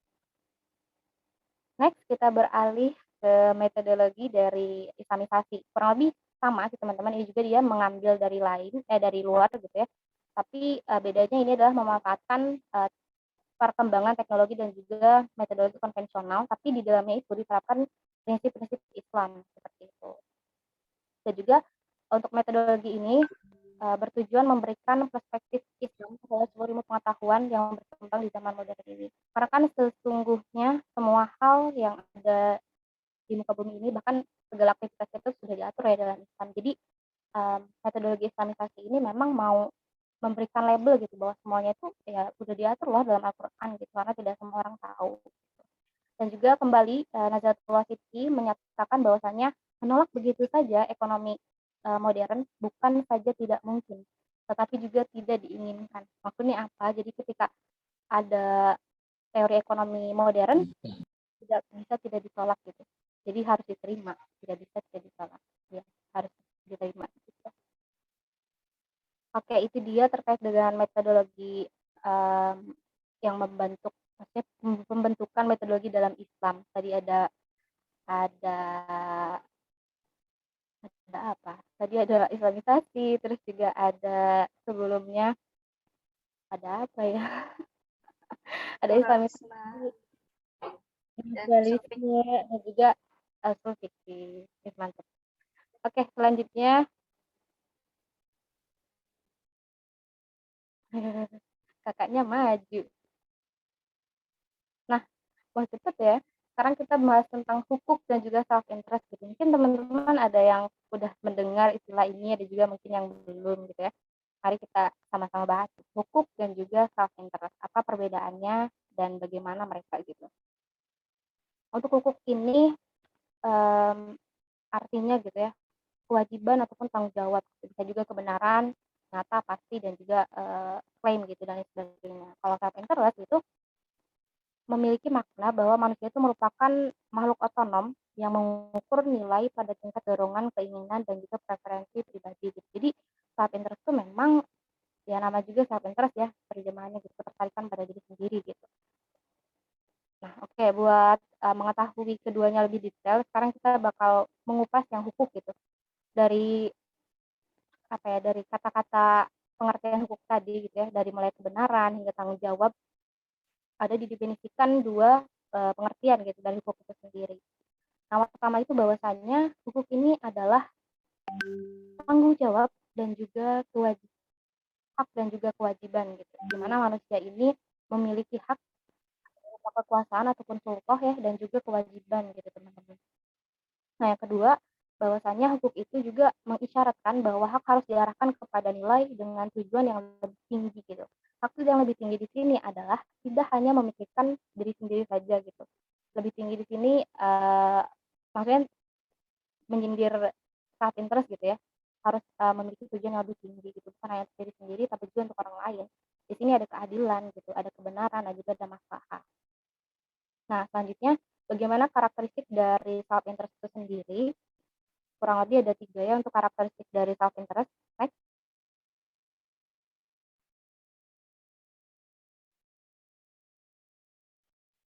Speaker 2: Next, kita beralih ke metodologi dari islamisasi. Kurang lebih sama sih teman-teman, ini juga dia mengambil dari dari luar gitu ya. Tapi bedanya ini adalah memanfaatkan perkembangan teknologi dan juga metodologi konvensional, tapi di dalamnya itu diterapkan prinsip-prinsip Islam seperti itu. Dan juga untuk metodologi ini bertujuan memberikan perspektif Islam kepada seluruh ilmu pengetahuan yang berkembang di zaman modern ini. Karena kan sesungguhnya semua hal yang ada di muka bumi ini, bahkan segala aktivitas itu sudah diatur ya dalam Islam. Jadi metodologi islamisasi ini memang mau memberikan label gitu bahwa semuanya itu ya udah diatur loh dalam Al-Quran gitu, karena tidak semua orang tahu. Dan juga kembali Nazarullah Siti menyatakan bahwasanya menolak begitu saja ekonomi modern bukan saja tidak mungkin, tetapi juga tidak diinginkan. Maksudnya apa? Jadi ketika ada teori ekonomi modern tidak bisa tidak ditolak gitu. Jadi harus diterima, tidak bisa tidak ditolak. Ya, harus diterima. Gitu. Oke, itu dia terkait dengan metodologi yang membentuk, maksudnya pembentukan metodologi dalam Islam. Tadi ada apa? Tadi ada islamisasi, terus juga ada sebelumnya ada apa ya? Ada islamisasi, dualisme, dan juga usul fikih. Mantap. Oke, selanjutnya kakaknya maju. Nah, wah cepet ya. Sekarang kita bahas tentang hukuk dan juga self interest gitu. Mungkin teman-teman ada yang udah mendengar istilah ini, ada juga mungkin yang belum gitu ya. Mari kita sama-sama bahas hukuk dan juga self interest. Apa perbedaannya dan bagaimana mereka gitu. Untuk hukuk ini artinya gitu ya, kewajiban ataupun tanggung jawab. Bisa juga kebenaran, nyata, pasti, dan juga klaim gitu dan sebagainya. Kalau self interest itu memiliki makna bahwa manusia itu merupakan makhluk otonom yang mengukur nilai pada tingkat dorongan, keinginan, dan juga preferensi pribadi. Gitu. Jadi self interest itu memang ya nama juga self interest ya, terjemahannya gitu, ketertarikan pada diri sendiri gitu. Nah, oke, buat mengetahui keduanya lebih detail, sekarang kita bakal mengupas yang hukuk gitu. Dari apa ya, dari kata-kata pengertian hukuk tadi gitu ya, dari mulai kebenaran hingga tanggung jawab, ada didefinisikan dua pengertian gitu dari hukuk itu sendiri. Nah, pertama itu bahwasanya hukuk ini adalah tanggung jawab dan juga kewajiban, hak dan juga kewajiban gitu. Di mana manusia ini memiliki hak, kekuasaan ataupun sultoh ya, dan juga kewajiban gitu teman-teman. Nah, yang kedua, bahwasanya hukuk itu juga mengisyaratkan bahwa hak harus diarahkan kepada nilai dengan tujuan yang lebih tinggi gitu. Hak yang lebih tinggi di sini adalah tidak hanya memikirkan diri sendiri saja gitu. Lebih tinggi di sini maksudnya menyindir self interest gitu ya. Harus memiliki tujuan yang lebih tinggi gitu, bukan hanya diri sendiri tapi juga untuk orang lain. Di sini ada keadilan gitu, ada kebenaran, dan juga ada maslahat. Nah, selanjutnya bagaimana karakteristik dari self interest itu sendiri? Kurang lebih ada 3 ya untuk karakteristik dari self interest. Next.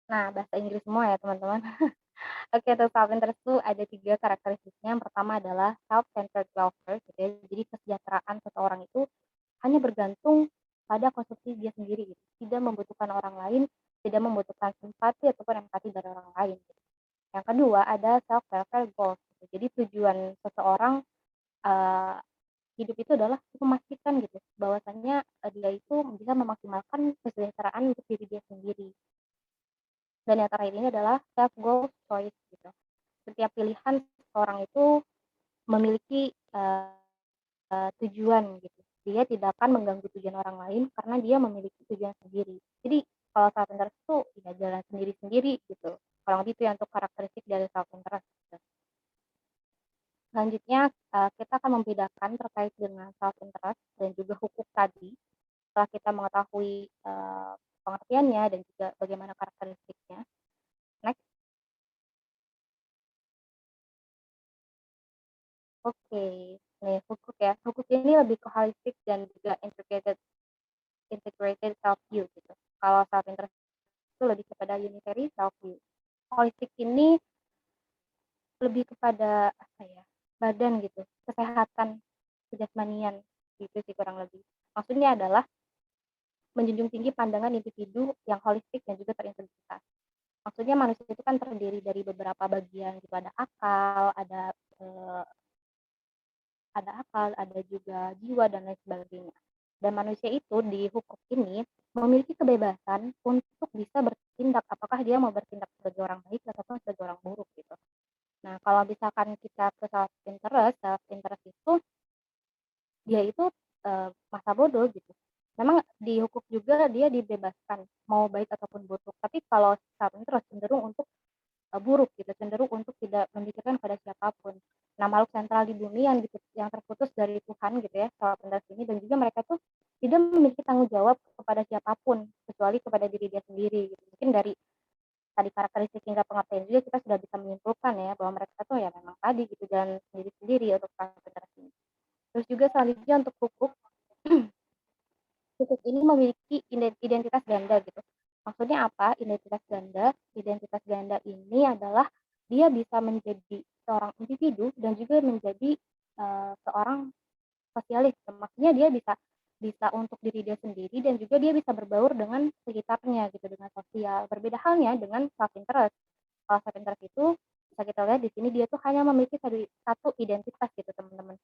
Speaker 2: Nah, bahasa Inggris semua ya teman-teman. Oke, untuk self interest itu ada 3 karakteristiknya. Yang pertama adalah self-centered welfare gitu ya. Jadi kesejahteraan seseorang itu hanya bergantung pada konsumsi dia sendiri gitu. Tidak membutuhkan orang lain, tidak membutuhkan simpati ataupun empati dari orang lain gitu. Yang kedua ada self-welfare goals gitu. Jadi tujuan seseorang hidup itu adalah memastikan gitu bahwasannya dia itu bisa memaksimalkan kesejahteraan untuk diri dia sendiri. Dan yang terakhir ini adalah self goal choice gitu. Setiap pilihan seseorang itu memiliki tujuan gitu. Dia tidak akan mengganggu tujuan orang lain karena dia memiliki tujuan sendiri. Jadi kalau self interest itu ya jalan sendiri-sendiri gitu. Kurang lebih itu yang untuk karakteristik dari self interest. Gitu. Selanjutnya kita akan membedakan terkait dengan self interest dan juga hukuk tadi. Setelah kita mengetahui pengertiannya dan juga bagaimana karakteristiknya. Next. Oke, nih hukuk ya. Hukuk ini lebih ke holistic dan juga integrated self view gitu. Kalau self interest itu lebih kepada unitary self view. holistik ini lebih kepada apa ya, badan gitu, kesehatan kejasmanian gitu sih kurang lebih. Maksudnya adalah menjunjung tinggi pandangan individu yang holistik dan juga terintegritas. Maksudnya manusia itu kan terdiri dari beberapa bagian gitu, ada akal, ada juga jiwa dan lain sebagainya. Dan manusia itu di hukum ini memiliki kebebasan untuk bisa bertindak, apakah dia mau bertindak sebagai orang baik ataupun sebagai orang buruk gitu. Nah, kalau misalkan kita ke self interest itu dia itu masa bodoh gitu. Memang di hukum juga dia dibebaskan mau baik ataupun buruk. Tapi kalau self interest cenderung untuk buruk gitu, cenderung untuk tidak memikirkan pada siapapun. Nah, makhluk sentral di bumi yang terputus dari Tuhan gitu ya, self interest ini, dan juga mereka tuh tidak memiliki tanggung jawab kepada siapapun kecuali kepada diri dia sendiri gitu. Mungkin dari tadi karakteristik hingga pengertian juga kita sudah bisa menyimpulkan ya bahwa mereka tuh ya memang tadi gitu dan sendiri-sendiri untuk self interest ini. Terus juga selanjutnya untuk hukuk, hukuk ini memiliki identitas ganda gitu. Maksudnya apa identitas ganda? Identitas ganda ini adalah dia bisa menjadi seorang individu dan juga menjadi seorang sosialis. Maksudnya dia bisa bisa untuk diri dia sendiri dan juga dia bisa berbaur dengan sekitarnya gitu, dengan sosial. Berbeda halnya dengan self interest. Kalau self interest itu bisa kita lihat di sini dia tuh hanya memiliki satu identitas gitu teman-teman.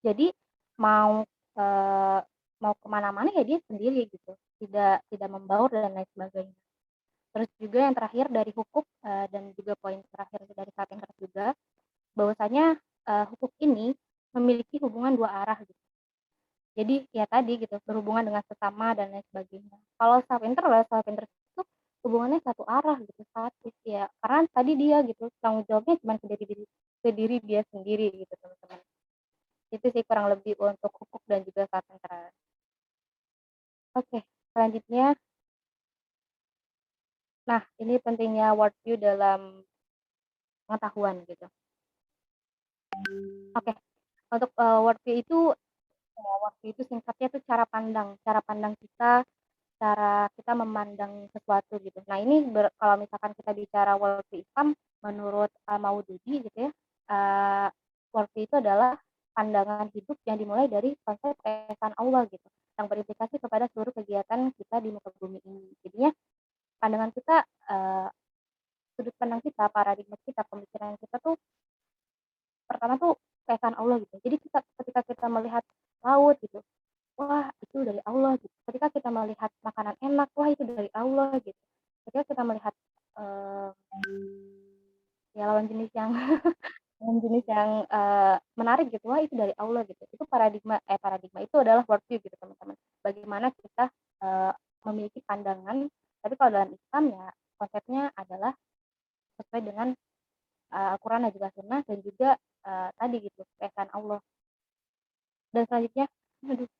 Speaker 2: Jadi mau eh, mau kemana-mana ya dia sendiri gitu, tidak membaur dan lain sebagainya. Terus juga yang terakhir dari hukuk dan juga poin terakhir dari self interest juga, bahwasanya hukuk ini memiliki hubungan dua arah gitu. Jadi ya tadi gitu berhubungan dengan sesama dan lain sebagainya. Kalau self interest itu hubungannya satu arah gitu, statis ya. Karena tadi dia gitu tanggung jawabnya cuma ke diri dia sendiri gitu teman-teman. Itu sih kurang lebih untuk hukuk dan juga self interest. Oke, selanjutnya, nah ini pentingnya worldview dalam pengetahuan gitu. Oke, untuk worldview itu singkatnya tuh cara pandang kita, cara kita memandang sesuatu gitu. Nah ini kalau misalkan kita bicara worldview Islam, menurut Maududi gitu ya, worldview itu adalah pandangan hidup yang dimulai dari konsep keesaan Allah gitu, yang berimplikasi kepada seluruh kegiatan kita di muka bumi ini. Jadinya pandangan kita, sudut pandang kita, paradigma kita, pemikiran kita tuh pertama tuh keesaan Allah gitu. Jadi ketika kita melihat laut gitu, wah itu dari Allah gitu. Ketika kita melihat makanan enak, wah itu dari Allah gitu. Ketika kita melihat ya lawan jenis yang menarik gitu, wah itu dari Allah gitu. Itu paradigma itu adalah worldview gitu teman-teman. Bagaimana kita memiliki pandangan, tapi kalau dalam Islam ya konsepnya adalah sesuai dengan Al-Quran dan juga Sunnah dan juga tadi gitu keesaan Allah. Dan selanjutnya, aduh,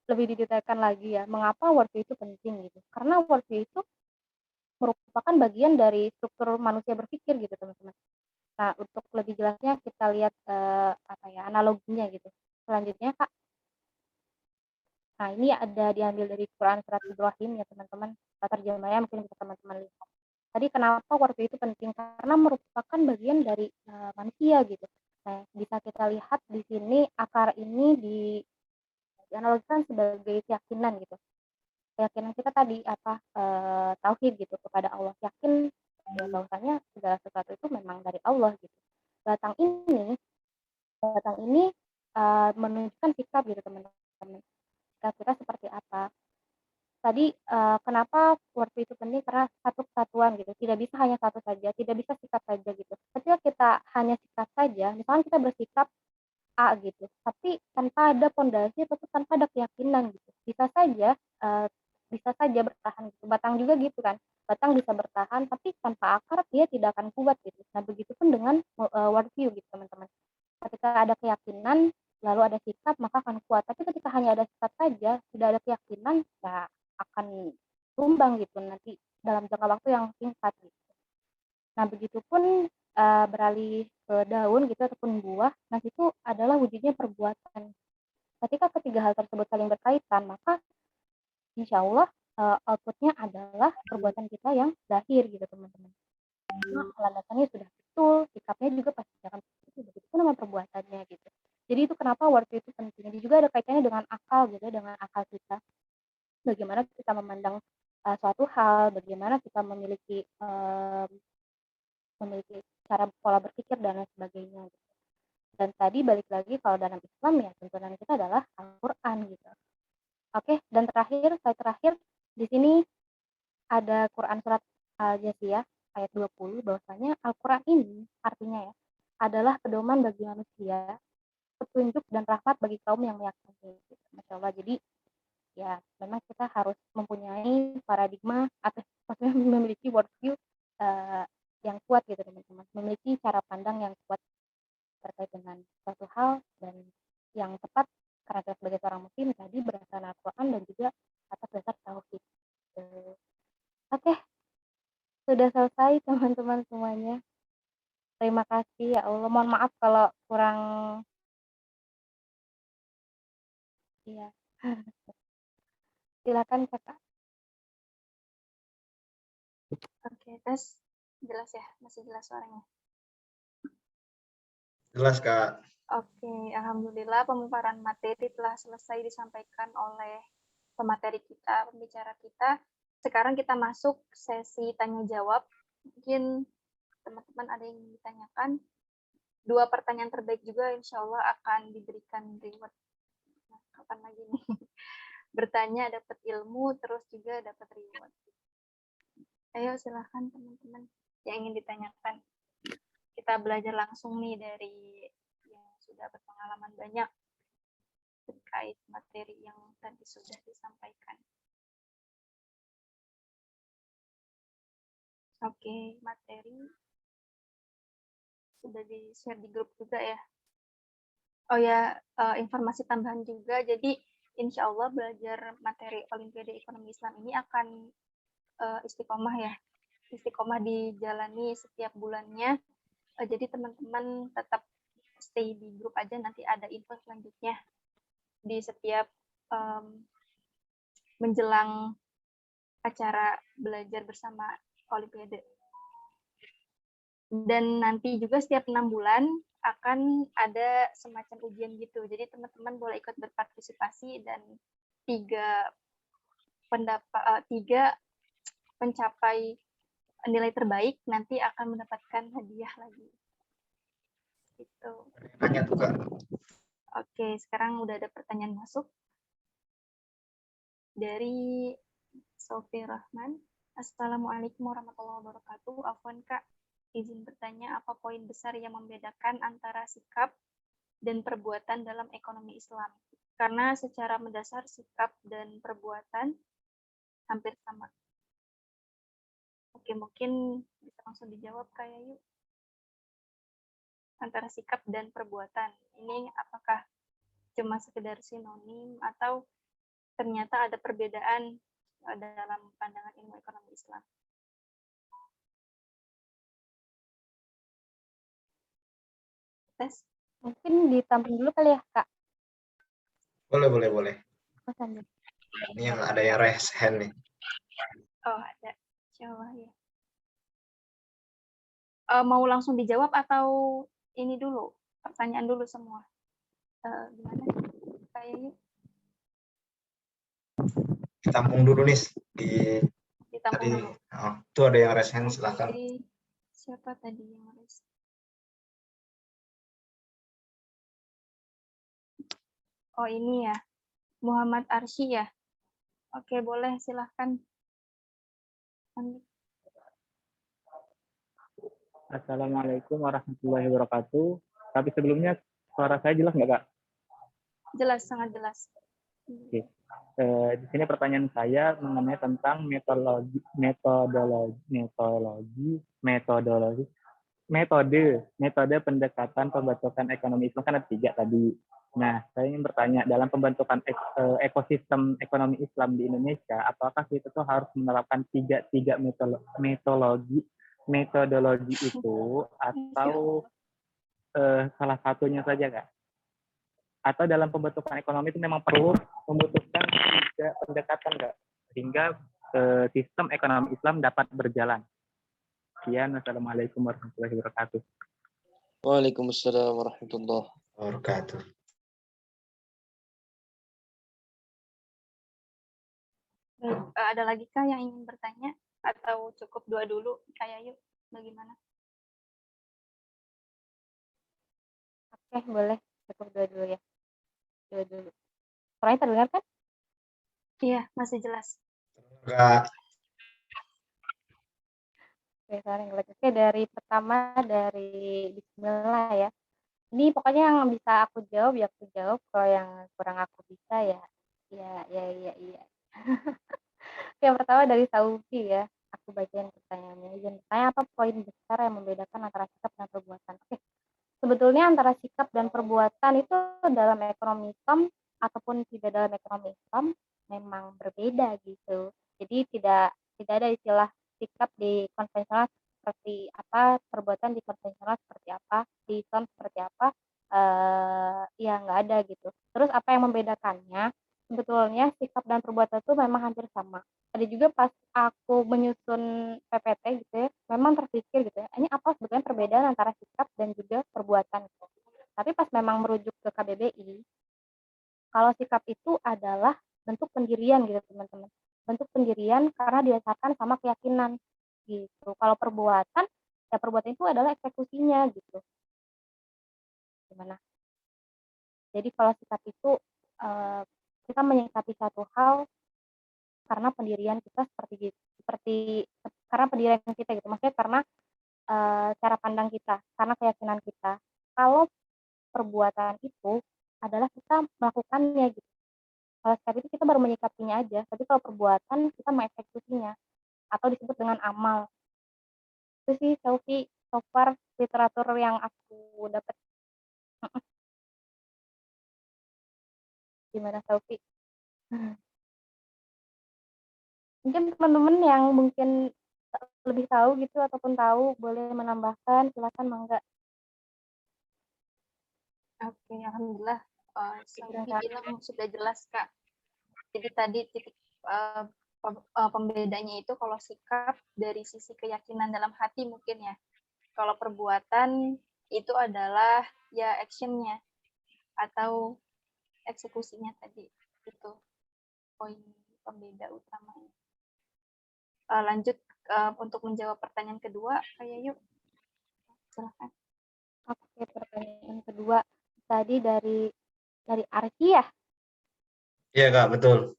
Speaker 2: lebih didetailkan lagi ya, mengapa worldview itu penting gitu? Karena worldview itu merupakan bagian dari struktur manusia berpikir gitu teman-teman. Nah untuk lebih jelasnya kita lihat analoginya gitu. Selanjutnya Kak, nah ini ada diambil dari Quran surat Ibrahim ya teman-teman. Terjemahnya mungkin bisa teman-teman lihat. Tadi kenapa worldview itu penting? Karena merupakan bagian dari manusia gitu. Nah, bisa kita lihat di sini akar ini dianalogikan sebagai keyakinan gitu. Keyakinan kita tadi tauhid gitu kepada Allah. Yakin ya bahwasanya segala sesuatu itu memang dari Allah gitu. Batang ini menunjukkan sikap gitu teman-teman. Sikap kita seperti apa? Tadi kenapa worldview itu penting karena satu kesatuan gitu, tidak bisa hanya satu saja, tidak bisa sikap saja gitu. Ketika kita hanya sikap saja, misalnya kita bersikap A gitu, tapi tanpa ada pondasi atau tanpa ada keyakinan gitu, bisa saja bertahan gitu. Batang juga gitu kan, batang bisa bertahan tapi tanpa akar dia tidak akan kuat gitu. Nah begitupun dengan worldview gitu teman-teman. Ketika ada keyakinan lalu ada sikap maka akan kuat, tapi ketika hanya ada sikap saja tidak ada keyakinan ya akan tumbang gitu nanti dalam jangka waktu yang singkat gitu. Nah begitupun beralih ke daun gitu ataupun buah, nah itu adalah wujudnya perbuatan. Ketika ketiga hal tersebut saling berkaitan, maka insya Allah output-nya adalah perbuatan kita yang zahir gitu teman-teman. Karena landasannya sudah betul, sikapnya juga pasti akan begitu, itu namanya perbuatannya gitu. Jadi itu kenapa waktu itu penting. Jadi juga ada kaitannya dengan akal gitu, dengan akal kita. Bagaimana kita memandang suatu hal, bagaimana kita memiliki cara pola berpikir dan lain sebagainya gitu. Dan tadi balik lagi kalau dalam Islam ya tuntunan kita adalah Al-Qur'an gitu. Oke, dan slide terakhir di sini ada Quran surat Al-Jasiyah ayat 20 bahwasanya Al-Qur'an ini artinya ya adalah pedoman bagi manusia, petunjuk dan rahmat bagi kaum yang meyakini. Gitu. Masya Allah. Jadi ya memang kita harus mempunyai paradigma atau maksudnya memiliki worldview yang kuat gitu teman-teman, memiliki cara pandang yang kuat terkait dengan suatu hal dan yang tepat karena kita sebagai seorang muslim tadi berdasarkan Al-Quran dan juga atas dasar tauhid. Oke, sudah selesai teman-teman semuanya. Terima kasih ya Allah. Mohon maaf kalau kurang ya. Silakan Kakak.
Speaker 3: Oke, tes. Jelas ya? Masih jelas suaranya?
Speaker 4: Jelas, Kak.
Speaker 3: Oke, alhamdulillah pemaparan materi telah selesai disampaikan oleh pemateri kita, pembicara kita. Sekarang kita masuk sesi tanya jawab. Mungkin teman-teman ada yang ditanyakan. 2 pertanyaan terbaik juga insya Allah akan diberikan reward. Nah, kapan lagi nih? Bertanya dapat ilmu, terus juga dapat reward. Ayo silahkan teman-teman yang ingin ditanyakan. Kita belajar langsung nih dari yang sudah berpengalaman banyak terkait materi yang tadi sudah disampaikan. Oke, materi sudah di-share di grup juga ya. Oh ya, informasi tambahan juga. Jadi insya Allah belajar materi Olimpiade Ekonomi Islam ini akan istiqomah ya. Istiqomah dijalani setiap bulannya. Jadi teman-teman tetap stay di grup aja, nanti ada info selanjutnya di setiap menjelang acara belajar bersama Olimpiade. Dan nanti juga setiap 6 bulan akan ada semacam ujian gitu. Jadi teman-teman boleh ikut berpartisipasi dan 3 pencapai nilai terbaik nanti akan mendapatkan hadiah lagi. Gitu.
Speaker 4: Tanya tuh, Kak.
Speaker 3: Oke, sekarang udah ada pertanyaan masuk dari Sofi Rahman. Assalamualaikum warahmatullahi wabarakatuh. Afwan Kak, izin bertanya apa poin besar yang membedakan antara sikap dan perbuatan dalam ekonomi Islam? Karena secara mendasar sikap dan perbuatan hampir sama. Oke, mungkin bisa langsung dijawab Kak Yayu. Antara sikap dan perbuatan, ini apakah cuma sekedar sinonim atau ternyata ada perbedaan dalam pandangan ilmu ekonomi Islam? Tes?
Speaker 2: Mungkin ditampung dulu kali ya Kak.
Speaker 4: Boleh.
Speaker 2: Mas Andi.
Speaker 4: Ini yang ada yang raise hand nih.
Speaker 3: Oh, ada. Coba ya. Mau langsung dijawab atau ini dulu? Pertanyaan dulu semua. Gimana? Kayaknya
Speaker 4: Ditampung dulu nih
Speaker 3: ditampung
Speaker 4: tadi.
Speaker 3: dulu.
Speaker 4: Oh, itu ada yang raise hand, silakan.
Speaker 3: Jadi, siapa tadi yang harus? Oh, ini ya. Muhammad Arsy ya. Oke, boleh silahkan.
Speaker 5: Assalamualaikum warahmatullahi wabarakatuh. Tapi sebelumnya suara saya jelas nggak, Kak?
Speaker 3: Jelas, sangat jelas.
Speaker 5: Oke. Di sini pertanyaan saya mengenai tentang metode pendekatan pembentukan ekonomi Islam, kan ada 3 tadi. Nah, saya ingin bertanya, dalam pembentukan ekosistem ekonomi Islam di Indonesia, apakah kita tuh harus menerapkan tiga metodologi itu, atau salah satunya saja, Kak? Atau dalam pembentukan ekonomi itu memang perlu membutuhkan 3 pendekatan, Kak? sehingga sistem ekonomi Islam dapat berjalan. Sekian, wassalamualaikum warahmatullahi wabarakatuh.
Speaker 6: Waalaikumsalam warahmatullahi
Speaker 4: Wabarakatuh.
Speaker 3: Baik, ada lagi kah yang ingin bertanya? Atau cukup dua dulu? Kayak yuk, bagaimana?
Speaker 2: Oke, boleh. Cukup dua dulu ya. Dua dulu. Suaranya terdengar kan?
Speaker 3: Iya, masih jelas.
Speaker 4: Enggak.
Speaker 2: Oke, suaranya jelas. Oke, dari pertama dari Bismillah ya. Ini pokoknya yang bisa aku jawab ya aku jawab. Kalau yang kurang aku bisa ya, ya. Yang pertama dari Saufi ya. Aku bacain pertanyaannya. Izin bertanya, apa poin besar yang membedakan antara sikap dan perbuatan? Oke. Sebetulnya antara sikap dan perbuatan itu dalam ekonomi Islam ataupun tidak dalam ekonomi Islam memang berbeda gitu. Jadi tidak ada istilah sikap di konvensional seperti apa, perbuatan di konvensional seperti apa, di Islam seperti apa, ya nggak ada gitu. Terus apa yang membedakannya? Sebetulnya sikap dan perbuatan itu memang hampir sama. Ada juga pas aku menyusun PPT gitu ya, memang terpikir gitu ya, ini apa sebetulnya perbedaan antara sikap dan juga perbuatan gitu. Tapi pas memang merujuk ke KBBI, kalau sikap itu adalah bentuk pendirian gitu teman-teman. Bentuk pendirian karena didasarkan sama keyakinan gitu. Kalau perbuatan, ya perbuatan itu adalah eksekusinya gitu. Gimana? Jadi kalau sikap itu kita menyikapi satu hal karena pendirian kita seperti karena pendirian kita gitu. Maksudnya karena cara pandang kita, karena keyakinan kita. Kalau perbuatan itu adalah kita melakukannya gitu. Kalau sikap itu kita baru menyikapinya aja, tapi kalau perbuatan kita mengeksekusinya atau disebut dengan amal. Itu sih Sophie, so far literatur yang aku dapat. Gimana Sophie? Mungkin teman-teman yang mungkin lebih tahu gitu ataupun tahu boleh menambahkan, silakan mangga.
Speaker 3: Oke, alhamdulillah. Sophie
Speaker 2: Kak.
Speaker 3: bilang sudah jelas, Kak. Jadi tadi titik pembedanya itu kalau sikap dari sisi keyakinan dalam hati mungkin ya. Kalau perbuatan itu adalah ya actionnya atau eksekusinya tadi. Itu poin pembeda utamanya. Lanjut untuk menjawab pertanyaan kedua, kayak yuk. Silakan.
Speaker 2: Oke, pertanyaan kedua tadi dari Arki ya?
Speaker 4: Iya Kak, betul.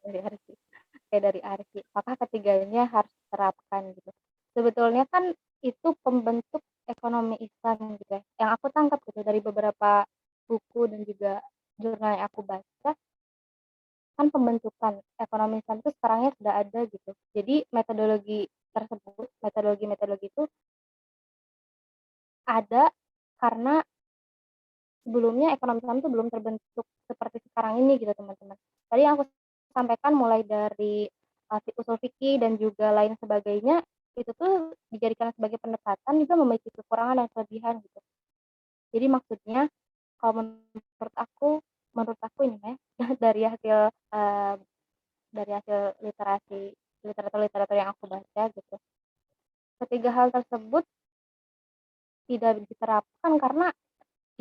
Speaker 2: Dari Arki. Oke, dari Arki. Apakah ketiganya harus diterapkan gitu? Sebetulnya kan itu pembentuk ekonomi Islam gitu ya. Yang aku tangkap gitu dari beberapa buku dan juga jurnal yang aku baca, kan pembentukan ekonomi Islam itu sekarangnya sudah ada gitu. Jadi metodologi tersebut, metodologi itu ada karena sebelumnya ekonomi Islam itu belum terbentuk seperti sekarang ini gitu teman-teman. Tadi yang aku sampaikan mulai dari usul fikih dan juga lain sebagainya itu tuh dijadikan sebagai pendekatan juga memiliki kekurangan dan kelebihan gitu. Jadi maksudnya kalau menurut aku ini ya dari hasil literatur yang aku baca gitu. Ketiga hal tersebut tidak diterapkan karena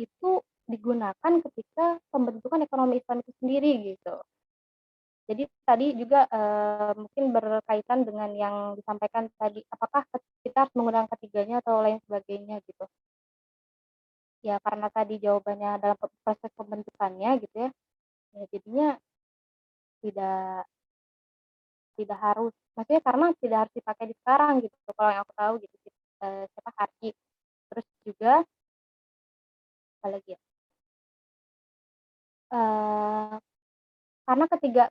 Speaker 2: itu digunakan ketika pembentukan ekonomi Islam itu sendiri gitu. Jadi tadi juga mungkin berkaitan dengan yang disampaikan tadi, apakah kita harus menggunakan ketiganya atau lain sebagainya gitu. Ya karena tadi jawabannya dalam proses pembentukannya gitu ya, ya jadinya tidak tidak harus, maksudnya karena tidak harus dipakai di sekarang gitu. Kalau yang aku tahu gitu, siapa Harki. Terus juga apa lagi ya? Karena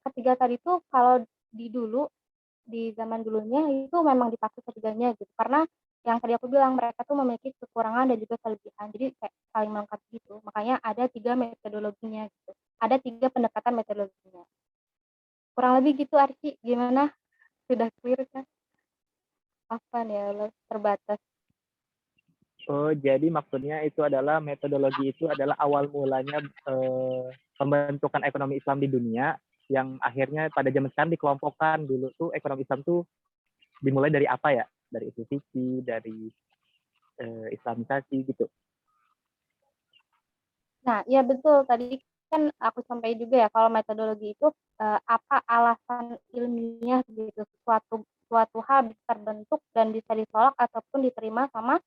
Speaker 2: ketiga tadi tuh kalau di zaman dulunya itu memang dipakai ketiganya gitu karena yang tadi aku bilang mereka tuh memiliki kekurangan dan juga kelebihan jadi kayak saling melengkapi gitu makanya ada 3 metodologinya gitu ada 3 pendekatan metodologinya kurang lebih gitu Arci gimana sudah clear kan apa nih ya terbatas.
Speaker 5: Oh, jadi maksudnya itu adalah metodologi itu adalah awal mulanya pembentukan ekonomi Islam di dunia yang akhirnya pada zaman sekarang dikelompokkan. Dulu tuh ekonomi Islam tuh dimulai dari apa ya? Dari usul fikih, dari Islamisasi gitu.
Speaker 2: Nah, iya betul. Tadi kan aku sampaikan juga ya, kalau metodologi itu apa alasan ilmiah gitu, suatu hal bisa terbentuk dan bisa ditolak ataupun diterima sama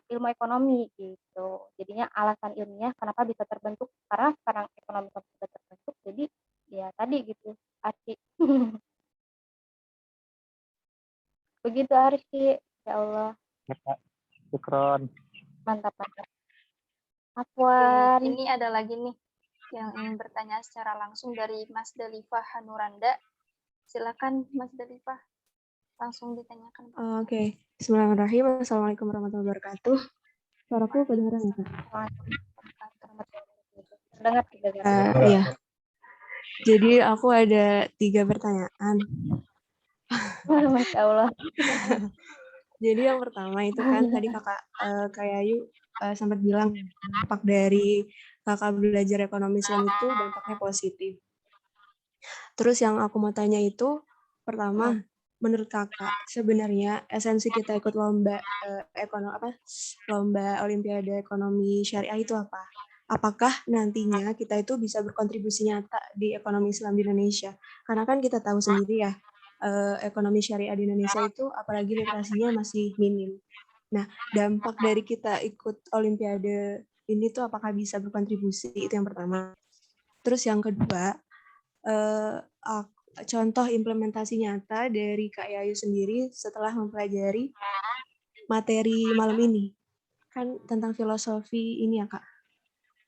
Speaker 2: ilmu ekonomi gitu. Jadinya alasan ilmiah kenapa bisa terbentuk, karena sekarang ekonomi sudah terbentuk, jadi ya tadi gitu, Arti. Begitu Arti, ya Allah,
Speaker 5: Syukron.
Speaker 2: mantap mantap.
Speaker 3: Oke,
Speaker 2: Afwan.
Speaker 3: ini ada lagi nih yang ingin bertanya secara langsung dari Mas Dalifah Hanuranda. Silakan Mas Dalifah, langsung ditanyakan.
Speaker 7: Oke. Bismillahirrahmanirrahim. Assalamualaikum warahmatullahi wabarakatuh. Suaraku kedengaran ya, Kak?
Speaker 2: Terdengar tidak?
Speaker 7: Iya. Jadi aku ada 3 pertanyaan.
Speaker 2: Masya Allah.
Speaker 7: Jadi yang pertama itu kan tadi Kak Yayu sempat bilang dampak dari Kakak belajar ekonomi Islam itu dampaknya positif. Terus yang aku mau tanya itu, pertama, menurut Kakak sebenarnya esensi kita ikut lomba lomba Olimpiade Ekonomi Syariah itu apa? Apakah nantinya kita itu bisa berkontribusi nyata di ekonomi Islam di Indonesia? Karena kan kita tahu sendiri ya, ekonomi syariah di Indonesia itu apalagi literasinya masih minim. Nah, dampak dari kita ikut Olimpiade ini tuh apakah bisa berkontribusi? Itu yang pertama. Terus yang kedua, contoh implementasi nyata dari Kak Yayu sendiri setelah mempelajari materi malam ini. Kan tentang filosofi ini ya, Kak.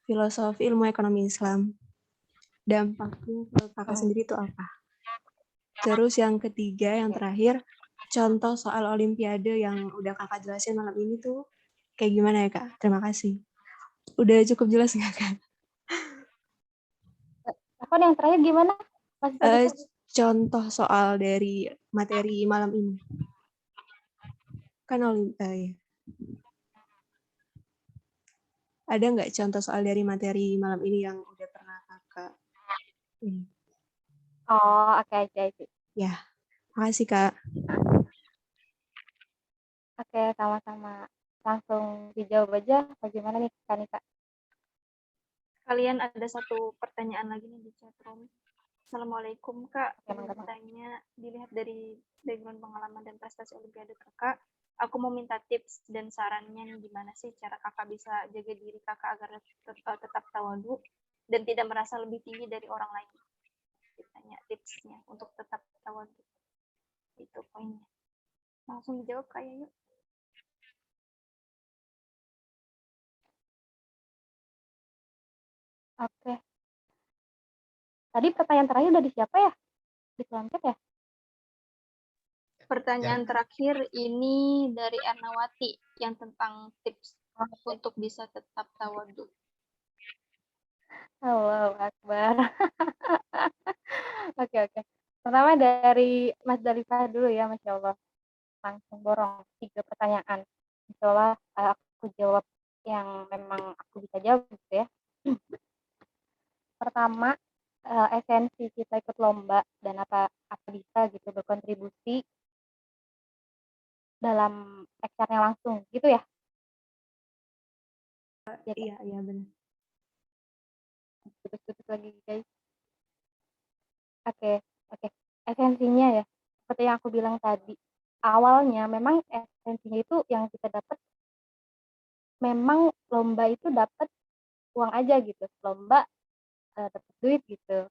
Speaker 7: Filosofi ilmu ekonomi Islam. Dampaknya ke Kakak sendiri itu apa? Terus yang ketiga, yang terakhir, contoh soal Olimpiade yang udah Kakak jelasin malam ini tuh kayak gimana ya, Kak? Terima kasih. Udah cukup jelas nggak, Kak?
Speaker 2: Apa yang terakhir gimana?
Speaker 7: Contoh soal dari materi malam ini. Kan Olimpiade. Ada nggak contoh soal dari materi malam ini yang udah pernah Kakak ini?
Speaker 2: Oh, oke.
Speaker 7: Ya, makasih Kak.
Speaker 2: Oke, sama-sama. Langsung dijawab aja. Bagaimana nih Kak?
Speaker 3: Kalian ada satu pertanyaan lagi nih di chat room. Assalamualaikum Kak,
Speaker 2: Oke,
Speaker 3: ingin bertanya, dilihat dari background pengalaman dan prestasi Olimpiade Kakak, aku mau minta tips dan sarannya nih gimana sih cara Kakak bisa jaga diri Kakak agar tetap tawadu dan tidak merasa lebih tinggi dari orang lain. Ditanya tipsnya untuk tetap tawadu. Itu poinnya. Langsung dijawab Kak Yayu.
Speaker 2: Oke. Tadi pertanyaan terakhir dari siapa ya? Di Kelantek ya?
Speaker 3: Pertanyaan terakhir ini dari Ernawati yang tentang tips untuk bisa tetap tawadu.
Speaker 2: Allahu Akbar. Oke. Pertama dari Mas Dalifah dulu ya, Masya Allah. Langsung borong 3 pertanyaan. Insya Allah aku jawab yang memang aku bisa jawab gitu ya. Pertama, esensi kita ikut lomba dan apa bisa gitu berkontribusi dalam lecture-nya langsung gitu ya.
Speaker 7: Iya benar.
Speaker 2: Putus lagi guys. Oke. Esensinya ya, seperti yang aku bilang tadi, awalnya memang esensinya itu yang kita dapat, memang lomba itu dapat uang aja gitu, lomba dapat duit gitu.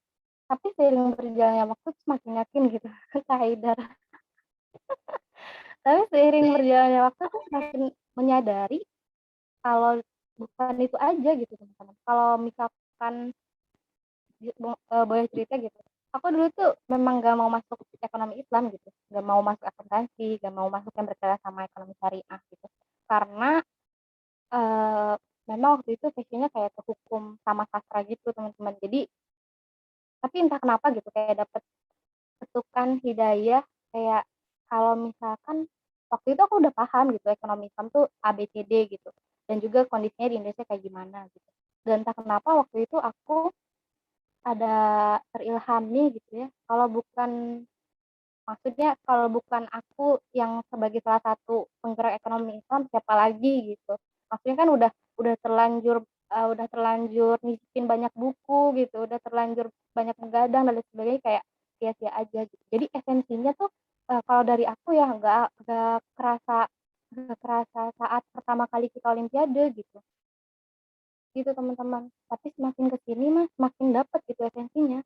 Speaker 2: Tapi seiring berjalannya waktu semakin yakin gitu ke Haidar. Tapi seiring berjalannya waktu tuh semakin menyadari kalau bukan itu aja gitu teman-teman. Kalau misalkan boleh cerita gitu, aku dulu tuh memang gak mau masuk ekonomi Islam gitu, gak mau masuk akuntansi, gak mau masuk yang berkaitan sama ekonomi syariah gitu, karena memang waktu itu passionnya kayak ke hukum sama sastra gitu teman-teman. Jadi tapi entah kenapa gitu kayak dapet ketukan hidayah, kayak kalau misalkan waktu itu aku udah paham gitu ekonomi Islam tuh ABCD gitu, dan juga kondisinya di Indonesia kayak gimana gitu. Dan entah kenapa waktu itu aku ada terilhami gitu ya, maksudnya kalau bukan aku yang sebagai salah satu penggerak ekonomi Islam, siapa lagi gitu. Maksudnya kan udah terlanjur nyicipin banyak buku gitu, udah terlanjur banyak begadang dan lain sebagainya, kayak sia-sia aja gitu. Jadi esensinya tuh kalau dari aku ya nggak kerasa saat pertama kali kita olimpiade gitu. Gitu teman-teman. Tapi semakin ke sini mah semakin dapet gitu esensinya.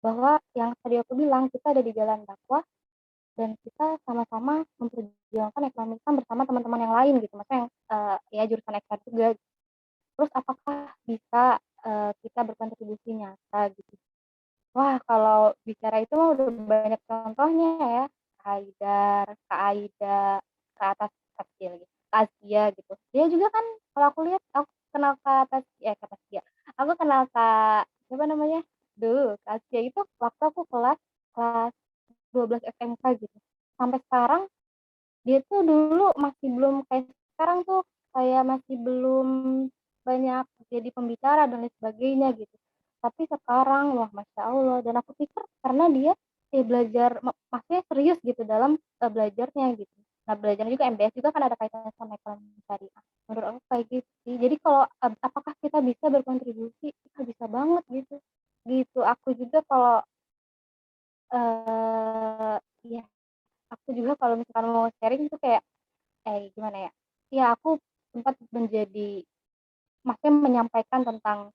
Speaker 2: Bahwa yang tadi aku bilang, kita ada di jalan dakwah dan kita sama-sama memperjuangkan ekonomi Islam bersama teman-teman yang lain gitu. Maksudnya yang ya jurusan ekstern juga. Terus apakah bisa kita berkontribusi nyata gitu. Wah, kalau bicara itu mah udah banyak contohnya ya. Kak Aida, ke atas kecil gitu. Kak Asia gitu. Dia juga kan kalau aku lihat, aku kenal Kak Asia. Aku kenal Kak siapa namanya? Kak Asia itu waktu aku kelas kelas 12 SMK gitu. Sampai sekarang dia tuh dulu masih belum kayak sekarang tuh, kayak masih belum banyak jadi pembicara dan lain sebagainya gitu. Tapi sekarang wah Masya Allah, dan aku pikir karena dia maksudnya serius gitu dalam belajarnya gitu. Nah belajarnya juga MBS juga kan ada kaitannya sama ekonomi syariah. Menurut aku kayak gitu sih. Jadi kalau apakah kita bisa berkontribusi? Kita bisa banget gitu. Gitu. Aku juga kalau ya aku juga kalau misalkan mau sharing itu kayak gimana ya? Ya aku sempat maksudnya menyampaikan tentang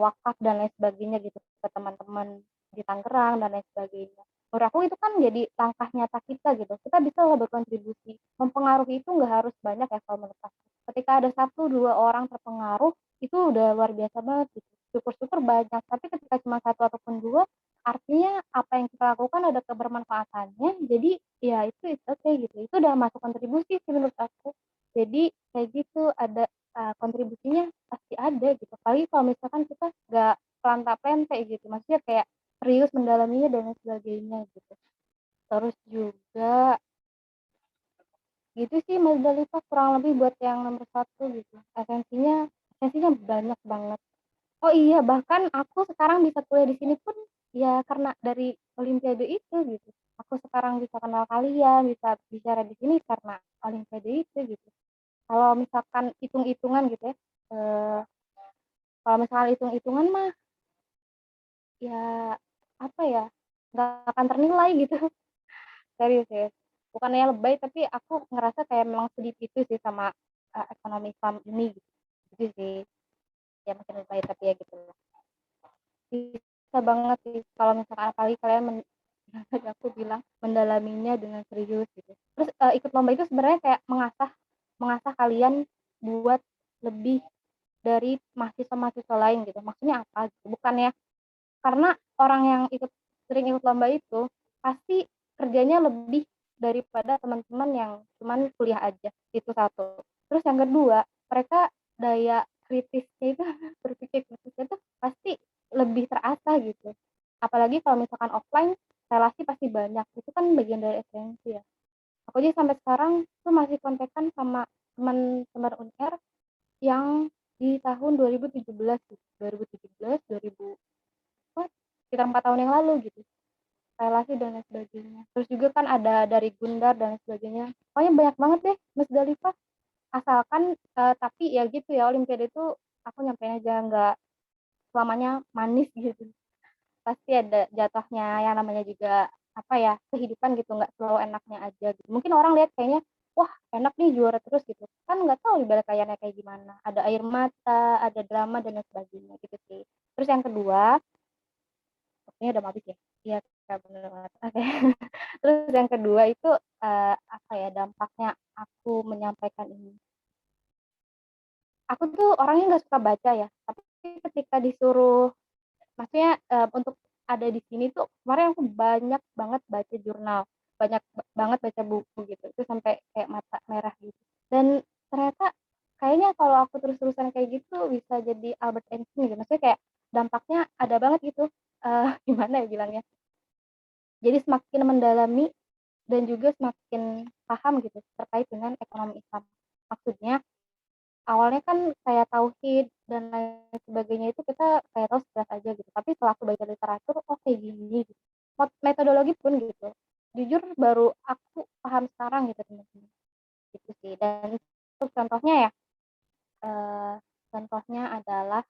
Speaker 2: wakaf dan lain sebagainya gitu ke teman-teman di Tangerang dan lain sebagainya. Menurut aku itu kan jadi langkah nyata kita gitu. Kita bisa lah berkontribusi. Mempengaruhi itu nggak harus banyak ya kalau menurut aku. Ketika ada 1-2 orang terpengaruh, itu udah luar biasa banget gitu. Syukur-syukur banyak. Tapi ketika cuma 1 ataupun 2, artinya apa yang kita lakukan ada kebermanfaatannya. Jadi ya itu oke gitu. Itu udah masuk kontribusi sih menurut aku. Jadi kayak gitu ada kontribusinya pasti ada gitu. Apalagi kalau misalkan kita nggak pelanta-pelente gitu. Maksudnya kayak serius mendalaminya dan lain sebagainya gitu. Terus juga gitu sih Mas Dalita, kurang lebih buat yang nomor 1 gitu. Esensinya banyak banget. Oh iya, bahkan aku sekarang bisa kuliah di sini pun ya karena dari olimpiade itu gitu. Aku sekarang bisa kenal kalian, bisa bicara di sini karena olimpiade itu gitu. Kalau misalkan hitung-hitungan gitu ya, kalau misalkan hitung-hitungan mah ya apa ya, nggak akan ternilai gitu. Serius ya. Bukannya lebay, tapi aku ngerasa kayak memang sedih itu sih sama ekonomi Islam ini gitu. Gitu sih. Ya mungkin lebay tapi ya gitu lah. Bisa banget sih kalau misalkan apalagi kalian tadi aku bilang mendalaminya dengan serius gitu. Terus ikut lomba itu sebenarnya kayak mengasah mengasah kalian buat lebih dari mahasiswa-mahasiswa lain gitu. Maksudnya apa gitu. Bukannya karena orang yang sering ikut lomba itu pasti kerjanya lebih daripada teman-teman yang cuman kuliah aja. Itu satu. Terus yang kedua, mereka daya kritisnya itu berpikir kritisnya itu pasti lebih terasa gitu. Apalagi kalau misalkan offline, relasi pasti banyak. Itu kan bagian dari esensi ya. Aku aja sampai sekarang tuh masih kontekan sama teman-teman UNR yang di tahun 2017 gitu. 2017, 2000 oh, sekitar 4 tahun yang lalu gitu. Relasi dan lain sebagainya. Terus juga kan ada dari Gundar dan lain sebagainya. Pokoknya banyak banget deh Mas Dalifa. Asalkan tapi ya gitu ya, olimpiade itu aku nyampein aja nggak selamanya manis gitu. Pasti ada jatuhnya, yang namanya juga apa ya, kehidupan gitu, nggak selalu enaknya aja gitu. Mungkin orang lihat kayaknya wah enak nih juara terus gitu, kan nggak tahu di balik layarnya kayak gimana, ada air mata, ada drama dan lain sebagainya gitu sih. Terus yang kedua, waktunya udah mau habis ya, iya benar banget. Oke. Terus yang kedua itu apa ya, dampaknya aku menyampaikan ini, aku tuh orangnya nggak suka baca ya, tapi ketika disuruh, maksudnya untuk ada di sini tuh kemarin aku banyak banget baca jurnal, banyak banget baca buku gitu, itu sampai kayak mata merah gitu. Dan ternyata kayaknya kalau aku terus-terusan kayak gitu bisa jadi Albert Einstein gitu, maksudnya kayak dampaknya ada banget gitu. Gimana ya bilangnya, jadi semakin mendalami dan juga semakin paham gitu terkait dengan ekonomi Islam. Maksudnya awalnya kan kayak tauhid, dan lain sebagainya itu kita kayak tahu sekilas aja gitu. Tapi setelah aku baca literatur, oh kayak gini gitu. Metodologi pun gitu. Jujur baru aku paham sekarang gitu teman-teman. Gitu sih. Dan untuk contohnya ya, contohnya adalah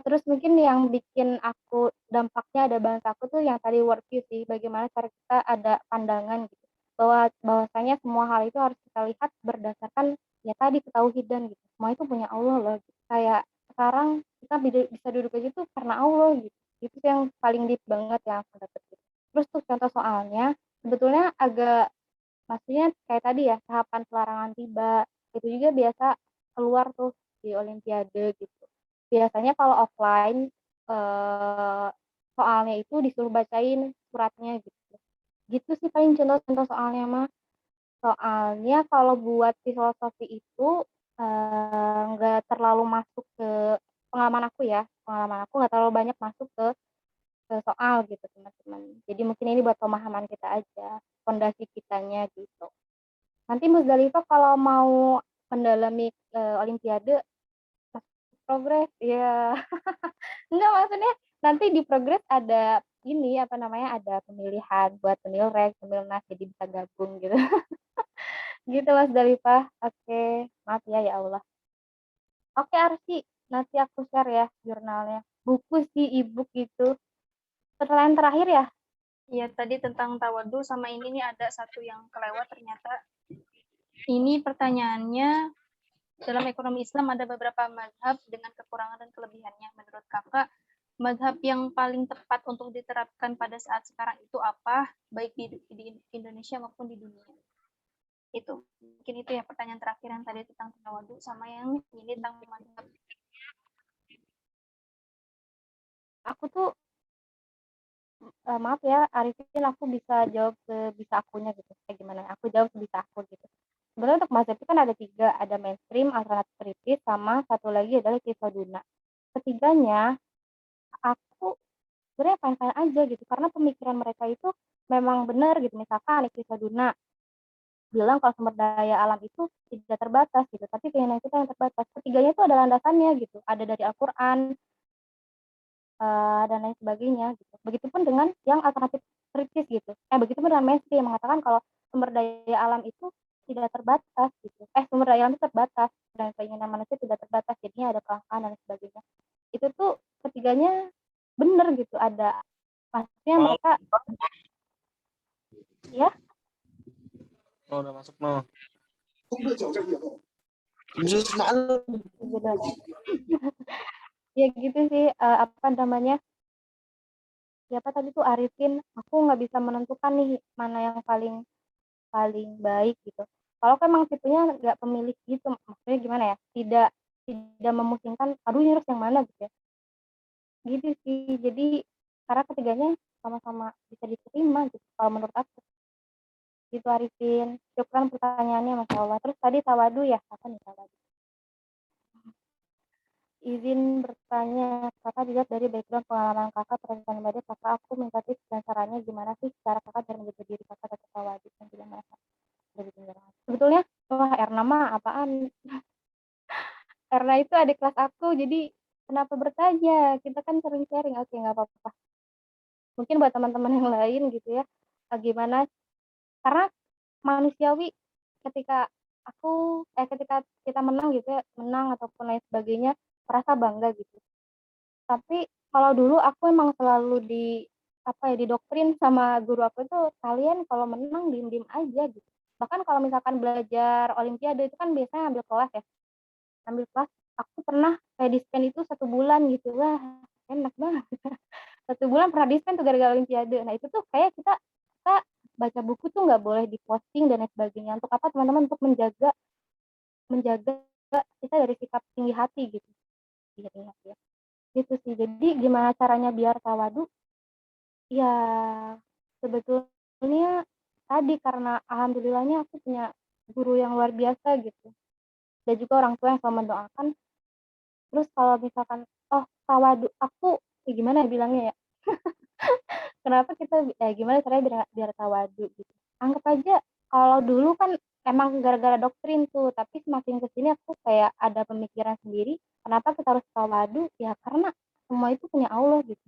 Speaker 2: terus mungkin yang bikin aku dampaknya ada banget aku tuh yang tadi worldview sih, bagaimana cara kita ada pandangan gitu bahwasanya semua hal itu harus kita lihat berdasarkan ya tadi ketauhidan gitu, semua itu punya Allah loh gitu. Kayak sekarang kita bisa duduk aja tuh karena Allah gitu, itu yang paling deep banget yang aku dapet gitu. Terus tuh contoh soalnya sebetulnya agak, maksudnya kayak tadi ya tahapan pelarangan tiba itu juga biasa keluar tuh di Olimpiade gitu. Biasanya kalau offline soalnya itu disuruh bacain suratnya gitu. Gitu sih paling contoh-contoh soalnya mah. Soalnya kalau buat filosofi itu nggak terlalu masuk ke pengalaman aku ya. Pengalaman aku nggak terlalu banyak masuk ke soal gitu teman-teman. Jadi mungkin ini buat pemahaman kita aja, fondasi kitanya gitu. Nanti Musdalifah kalau mau mendalami Olimpiade progres ya. Enggak, maksudnya nanti di progres ada ini apa namanya, ada pemilihan buat penilrek, penilnas, jadi bisa gabung gitu. Gitu Mas Dalifah. Oke, maaf ya ya Allah. Oke Arsi, nanti aku share ya jurnalnya. Buku sih e-book itu. Pertanyaan terakhir ya?
Speaker 3: Iya, tadi tentang tawadu sama ini nih ada satu yang kelewat ternyata. Ini pertanyaannya, dalam ekonomi Islam ada beberapa mazhab dengan kekurangan dan kelebihannya. Menurut kakak, mazhab yang paling tepat untuk diterapkan pada saat sekarang itu apa, baik di Indonesia maupun di dunia? Itu. Mungkin itu ya pertanyaan terakhir yang tadi tentang tawadu, sama yang ini tentang mazhab.
Speaker 2: Aku tuh maaf ya Arifin, aku bisa jawab sebisa akunya gitu. Kayak gimana? Aku jawab sebisa aku gitu. Sebenarnya untuk mazhab itu kan ada 3, ada mainstream, alternatif kritis, sama satu lagi adalah kisoduna. Ketiganya aku sebenarnya fine-fine aja gitu, karena pemikiran mereka itu memang benar gitu. Misalkan kisoduna bilang kalau sumber daya alam itu tidak terbatas gitu, tapi keinginan kita yang terbatas. Ketiganya itu ada landasannya gitu, ada dari Al-Quran dan lain sebagainya gitu. Begitupun dengan yang alternatif kritis gitu. Begitupun dengan mainstream yang mengatakan kalau sumber daya alam itu tidak terbatas gitu. Sumber daya alam itu terbatas dan keinginan manusia tidak terbatas, jadinya ada kelangkaan dan sebagainya. Itu tuh ketiganya benar gitu, ada maksudnya mereka ya.
Speaker 6: Oh, udah masuk no.
Speaker 2: Ya gitu sih, apa namanya, siapa tadi tuh Arifin, aku nggak bisa menentukan nih mana yang paling paling baik gitu. Kalau memang tipenya nggak pemilik gitu, maksudnya gimana ya, tidak memusingkan, aduh ini harus yang mana gitu ya, gitu sih. Jadi karena ketiganya sama-sama bisa diterima gitu kalau menurut aku. Gitu Arifin, syukran pertanyaannya Masya Allah. Terus tadi tawadu ya, apa nih tawadu? Izin bertanya, kakak dilihat dari background pengalaman kakak terkait ibadah, kakak aku minta tips dan sarannya gimana sih cara kakak biar menjaga diri kakak tetap tawadu dan tidak merasa dari tinggalan. Sebetulnya, wah Erna mah apaan? Erna itu adik kelas aku, jadi kenapa bertanya? Kita kan sering sharing, oke nggak apa-apa. Mungkin buat teman-teman yang lain gitu ya, gimana? Karena manusiawi ketika ketika kita menang gitu ya, menang ataupun lain sebagainya, merasa bangga gitu. Tapi kalau dulu aku emang selalu didoktrin sama guru aku itu, kalian kalau menang diem-diem aja gitu. Bahkan kalau misalkan belajar olimpiade itu kan biasanya ambil kelas ya. Ambil kelas, aku pernah kayak dispen itu 1 bulan gitu. Wah, enak banget. 1 bulan pernah dispen tuh gara-gara olimpiade. Nah, itu tuh kayak kita baca buku tuh nggak boleh diposting dan lain sebagainya. Untuk apa teman-teman? Untuk menjaga kita dari sikap tinggi hati gitu. Tinggi hati ya. Gitu sih. Jadi gimana caranya biar tawadu? Ya sebetulnya tadi karena alhamdulillahnya aku punya guru yang luar biasa gitu. Dan juga orang tua yang selalu mendoakan. Terus kalau misalkan tawadu, aku gimana ya bilangnya ya? Kenapa kita gimana caranya biar tawadu gitu? Anggap aja kalau dulu kan emang gara-gara doktrin tuh, tapi semakin ke sini aku kayak ada pemikiran sendiri, kenapa kita harus tawadu? Ya karena semua itu punya Allah gitu.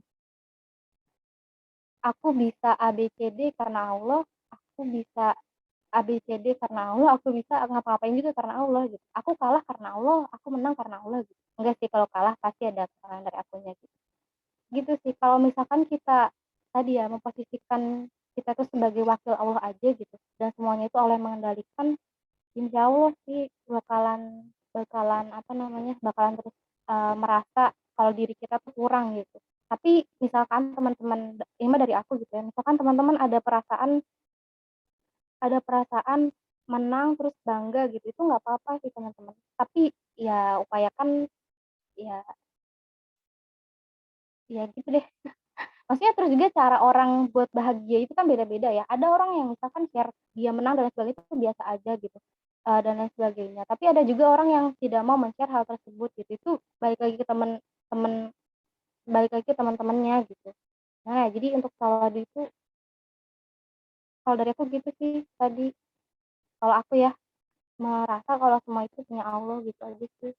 Speaker 2: Aku bisa ABCD karena Allah, aku bisa ABCD karena Allah, aku bisa ngapa-ngapain juga karena Allah gitu. Aku kalah karena Allah, aku menang karena Allah gitu. Enggak sih, kalau kalah pasti ada kesalahan dari akunya gitu. Gitu sih, kalau misalkan kita tadi ya memposisikan kita tuh sebagai wakil Allah aja gitu, dan semuanya itu Allah yang mengendalikan, insya Allah sih bakalan apa namanya, bakalan terus merasa kalau diri kita tuh kurang gitu. Tapi misalkan teman-teman, ini mah dari aku gitu ya, misalkan teman-teman ada perasaan menang terus bangga gitu, itu nggak apa-apa sih teman-teman. Tapi ya upayakan ya ya gitu deh. Maksudnya terus juga cara orang buat bahagia itu kan beda-beda ya. Ada orang yang misalkan share dia menang dan lain sebagainya itu biasa aja gitu, dan lain sebagainya. Tapi ada juga orang yang tidak mau men-share hal tersebut gitu. Itu balik lagi ke teman-temannya gitu. Nah, jadi untuk tawadu itu kalau dari aku gitu sih tadi. Kalau aku ya merasa kalau semua itu punya Allah gitu aja sih.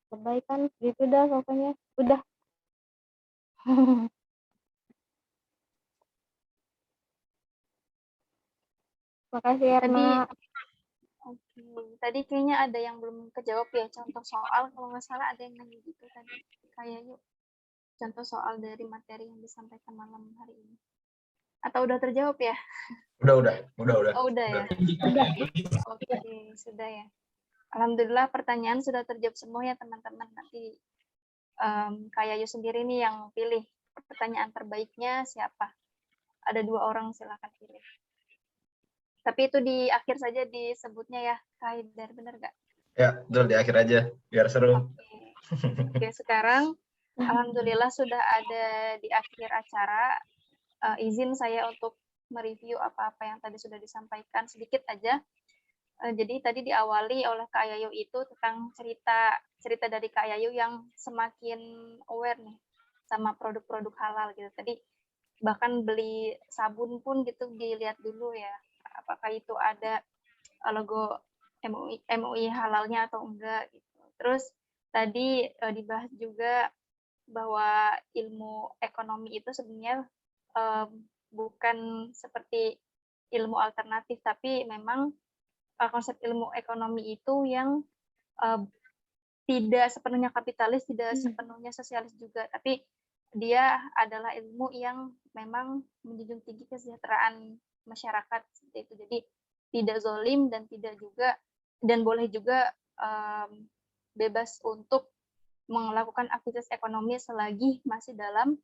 Speaker 2: Kebaikan gitu dah pokoknya. Udah. Makasih ya,
Speaker 3: Tadi
Speaker 2: Erna.
Speaker 3: Oke, tadi kayaknya ada yang belum kejawab ya, contoh soal, kalau nggak salah ada yang nanya gitu tadi, kayak yuk, contoh soal dari materi yang disampaikan malam hari ini. Atau udah terjawab ya?
Speaker 4: Udah.
Speaker 3: Oh, udah ya? Oke, sudah ya. Alhamdulillah pertanyaan sudah terjawab semua ya teman-teman. Nanti Kak Yayu sendiri nih yang pilih pertanyaan terbaiknya siapa. Ada 2 orang, silakan pilih. Tapi itu di akhir saja disebutnya ya, Kak Haidar, bener nggak?
Speaker 4: Ya, betul, di akhir aja biar seru.
Speaker 3: Oke, sekarang alhamdulillah sudah ada di akhir acara. Izin saya untuk mereview apa-apa yang tadi sudah disampaikan sedikit aja. Jadi tadi diawali oleh Kak Yayu itu tentang cerita dari Kak Yayu yang semakin aware nih sama produk-produk halal gitu. Tadi bahkan beli sabun pun gitu dilihat dulu ya, apakah itu ada logo MUI halalnya atau enggak gitu. Terus tadi dibahas juga bahwa ilmu ekonomi itu sebenarnya bukan seperti ilmu alternatif, tapi memang konsep ilmu ekonomi itu yang tidak sepenuhnya kapitalis, tidak sepenuhnya sosialis juga, tapi dia adalah ilmu yang memang menjunjung tinggi kesejahteraan masyarakat seperti itu. Jadi tidak zolim dan tidak juga dan boleh juga bebas untuk melakukan aktivitas ekonomi selagi masih dalam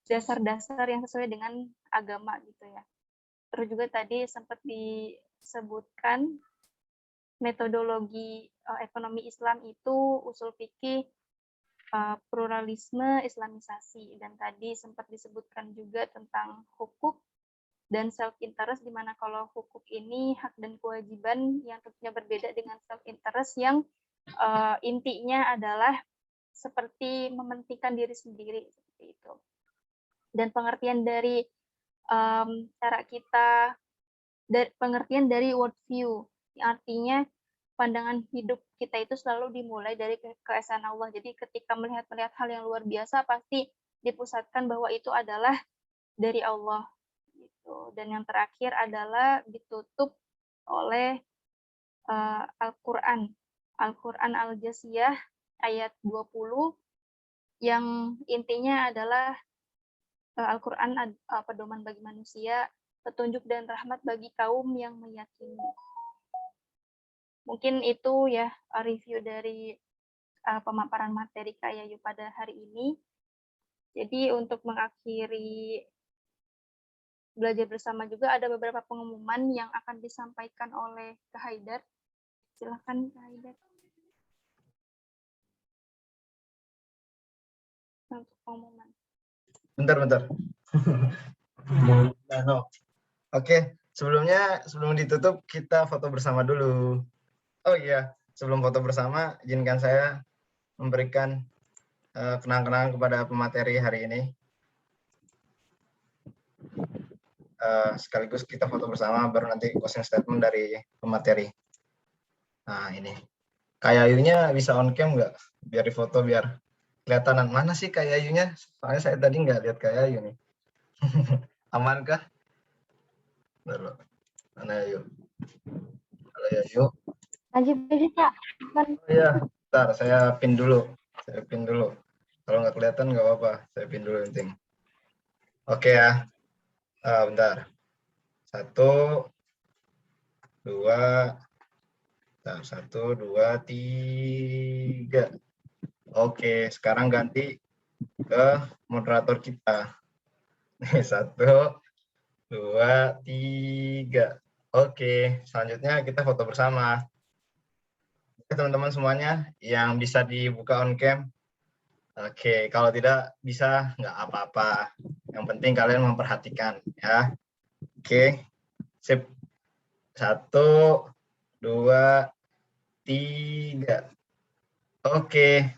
Speaker 3: dasar-dasar yang sesuai dengan agama gitu ya. Terus juga tadi sempat disebutkan metodologi ekonomi Islam itu usul fikih, pluralisme, islamisasi, dan tadi sempat disebutkan juga tentang hukuk dan self interest, di mana kalau hukuk ini hak dan kewajiban yang tentunya berbeda dengan self interest yang intinya adalah seperti mementingkan diri sendiri seperti itu. Dan pengertian dari pengertian dari worldview, yang artinya pandangan hidup kita itu selalu dimulai dari keesaan Allah. Jadi ketika melihat hal yang luar biasa pasti dipusatkan bahwa itu adalah dari Allah gitu. Dan yang terakhir adalah ditutup oleh Al-Qur'an Al-Jasiyah ayat 20 yang intinya adalah Al-Qur'an pedoman bagi manusia, petunjuk dan rahmat bagi kaum yang meyakini. Mungkin itu ya review dari pemaparan materi Kak Yayu pada hari ini. Jadi untuk mengakhiri belajar bersama juga ada beberapa pengumuman yang akan disampaikan oleh Kak Haidar. Silakan Kak Haidar. Untuk pengumuman.
Speaker 4: Bentar. Oke, sebelum ditutup kita foto bersama dulu. Oh iya, sebelum foto bersama, izinkan saya memberikan kenang-kenangan kepada pemateri hari ini. sekaligus kita foto bersama, baru nanti closing statement dari pemateri. Nah ini, Kak Yayunya bisa on cam nggak? Biar difoto biar kelihatan mana sih Kak Yayunya? Soalnya saya tadi nggak lihat Kak Yayu nih. Aman kah? Bentar, mana Yayu? Halo Yayu.
Speaker 2: Lanjut aja Kak. Kan
Speaker 4: Oh iya, bentar saya pin dulu. Saya pin dulu. Kalau nggak kelihatan nggak apa-apa, saya pin dulu yang penting. Oke ya, bentar. 1, 2, 1, 2, 3. Oke, sekarang ganti ke moderator kita. 1, 2, 3. Oke, selanjutnya kita foto bersama. Oke, teman-teman semuanya yang bisa dibuka on cam. Oke, kalau tidak bisa nggak apa-apa. Yang penting kalian memperhatikan ya. Oke, sip. 1, 2, 3. Oke,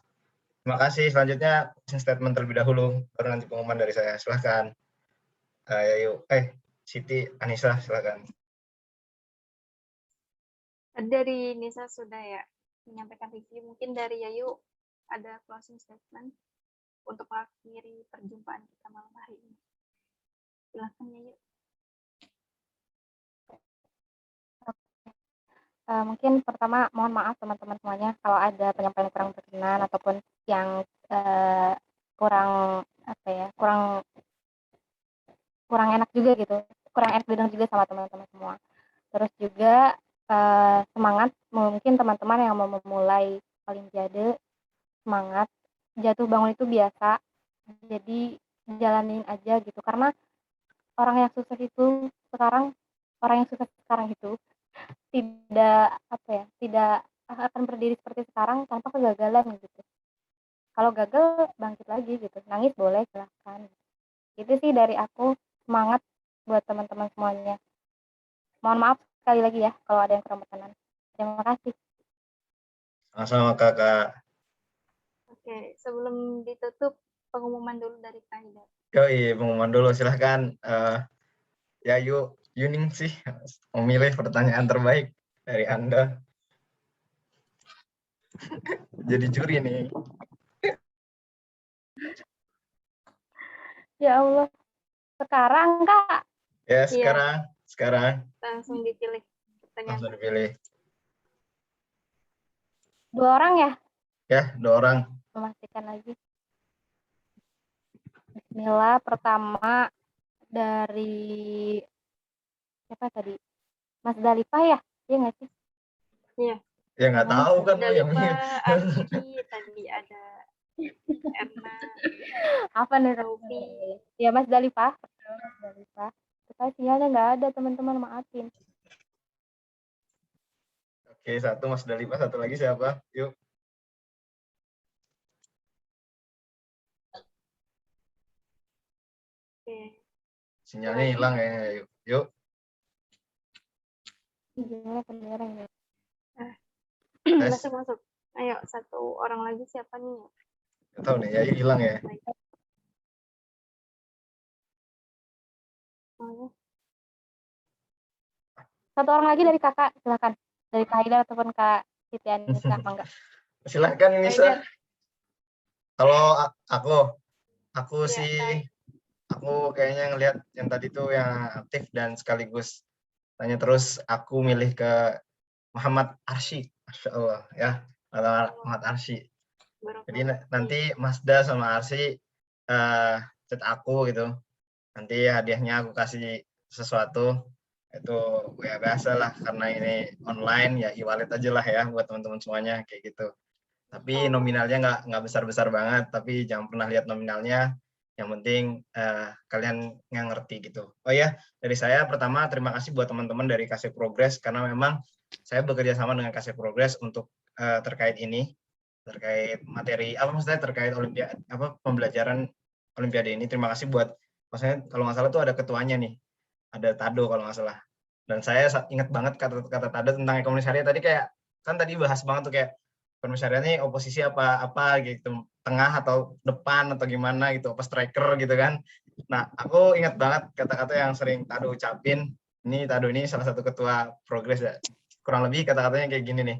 Speaker 4: terima kasih. Selanjutnya closing statement terlebih dahulu, baru nanti pengumuman dari saya. Silahkan. Yayu, Siti, Anissa, silahkan.
Speaker 3: Dari Nisa sudah ya menyampaikan review. Mungkin dari Yayu ada closing statement untuk mengakhiri perjumpaan kita malam hari ini. Silakan Yayu.
Speaker 2: mungkin pertama mohon maaf teman-teman semuanya kalau ada penyampaian kurang berkenan ataupun yang kurang apa ya kurang enak juga gitu, kurang enak didengar juga sama teman-teman semua. Terus juga semangat, mungkin teman-teman yang mau memulai Olimpiade, semangat, jatuh bangun itu biasa, jadi jalanin aja gitu, karena orang yang sukses sekarang itu tidak akan berdiri seperti sekarang tanpa kegagalan gitu. Kalau gagal bangkit lagi gitu, nangis boleh silahkan. Itu sih dari aku, semangat buat teman-teman semuanya. Mohon maaf sekali lagi ya kalau ada yang kurang berkenan. Terima kasih.
Speaker 4: Sama-sama Kakak.
Speaker 3: Oke, sebelum ditutup pengumuman dulu dari Kak Hidayat.
Speaker 4: Yoi, pengumuman dulu silahkan. Yayu, Yuning sih memilih pertanyaan terbaik dari Anda. Jadi juri nih.
Speaker 2: Ya Allah, sekarang Kak.
Speaker 4: Ya,
Speaker 3: Iya.
Speaker 4: sekarang
Speaker 3: Langsung dipilih pertanyaan.
Speaker 4: langsung dipilih.
Speaker 2: 2 orang ya?
Speaker 4: Ya, 2 orang.
Speaker 2: Memastikan lagi. Bismillah, pertama dari siapa tadi? Mas Dalifah ya? Iya nggak sih?
Speaker 3: Iya.
Speaker 4: Ya nggak tahu kan lo yang milih.
Speaker 3: Arki, tadi ada Erna,
Speaker 2: Apa nih?
Speaker 3: Rofi.
Speaker 2: Ya Mas Dalifah. Mas Dalifah. Kita sinyalnya nggak ada teman-teman, maafin.
Speaker 4: Oke, 1 Mas Dalifah, 1 lagi siapa? Yuk.
Speaker 3: Oke.
Speaker 4: Sinyalnya hilang ya. Yuk.
Speaker 2: Sinyalnya kedengeran ya.
Speaker 3: Masuk. Ayo, 1 orang lagi siapa nih?
Speaker 4: Nggak tahu nih, ya hilang ya.
Speaker 2: Satu orang lagi dari kakak, silakan. Dari Kak Hidayat ataupun Kak Siti Anissa, mangga.
Speaker 4: Silahkan Nisa. Kalau aku
Speaker 3: Ya,
Speaker 4: sih,
Speaker 3: baik.
Speaker 4: aku kayaknya ngelihat yang tadi tuh yang aktif dan sekaligus tanya terus, aku milih ke Muhammad Arsy. Masya Allah ya, Muhammad Arsy. Jadi nanti Masda sama Arsy chat aku gitu. Nanti hadiahnya aku kasih sesuatu. Itu ya biasa lah, karena ini online ya e-wallet aja lah ya buat teman-teman semuanya kayak gitu. Tapi nominalnya nggak besar-besar banget, tapi jangan pernah lihat nominalnya. Yang penting kalian nggak ngerti gitu. Oh ya, dari saya pertama terima kasih buat teman-teman dari KC Progress, karena memang saya bekerja sama dengan KC Progress untuk terkait ini, terkait materi maksudnya terkait olimpiade pembelajaran olimpiade ini. Terima kasih buat, maksudnya kalau nggak salah tuh ada ketuanya nih, ada Tado kalau nggak salah. Dan saya ingat banget kata Tado tentang ekonomi syariah tadi, kayak kan tadi bahas banget tuh kayak ekonomi syariah ini oposisi apa gitu, tengah atau depan atau gimana gitu, apa striker gitu kan. Nah, aku ingat banget kata-kata yang sering Tado ucapin. Ini Tado ini salah satu ketua Progres ya. Kurang lebih kata-katanya kayak gini nih.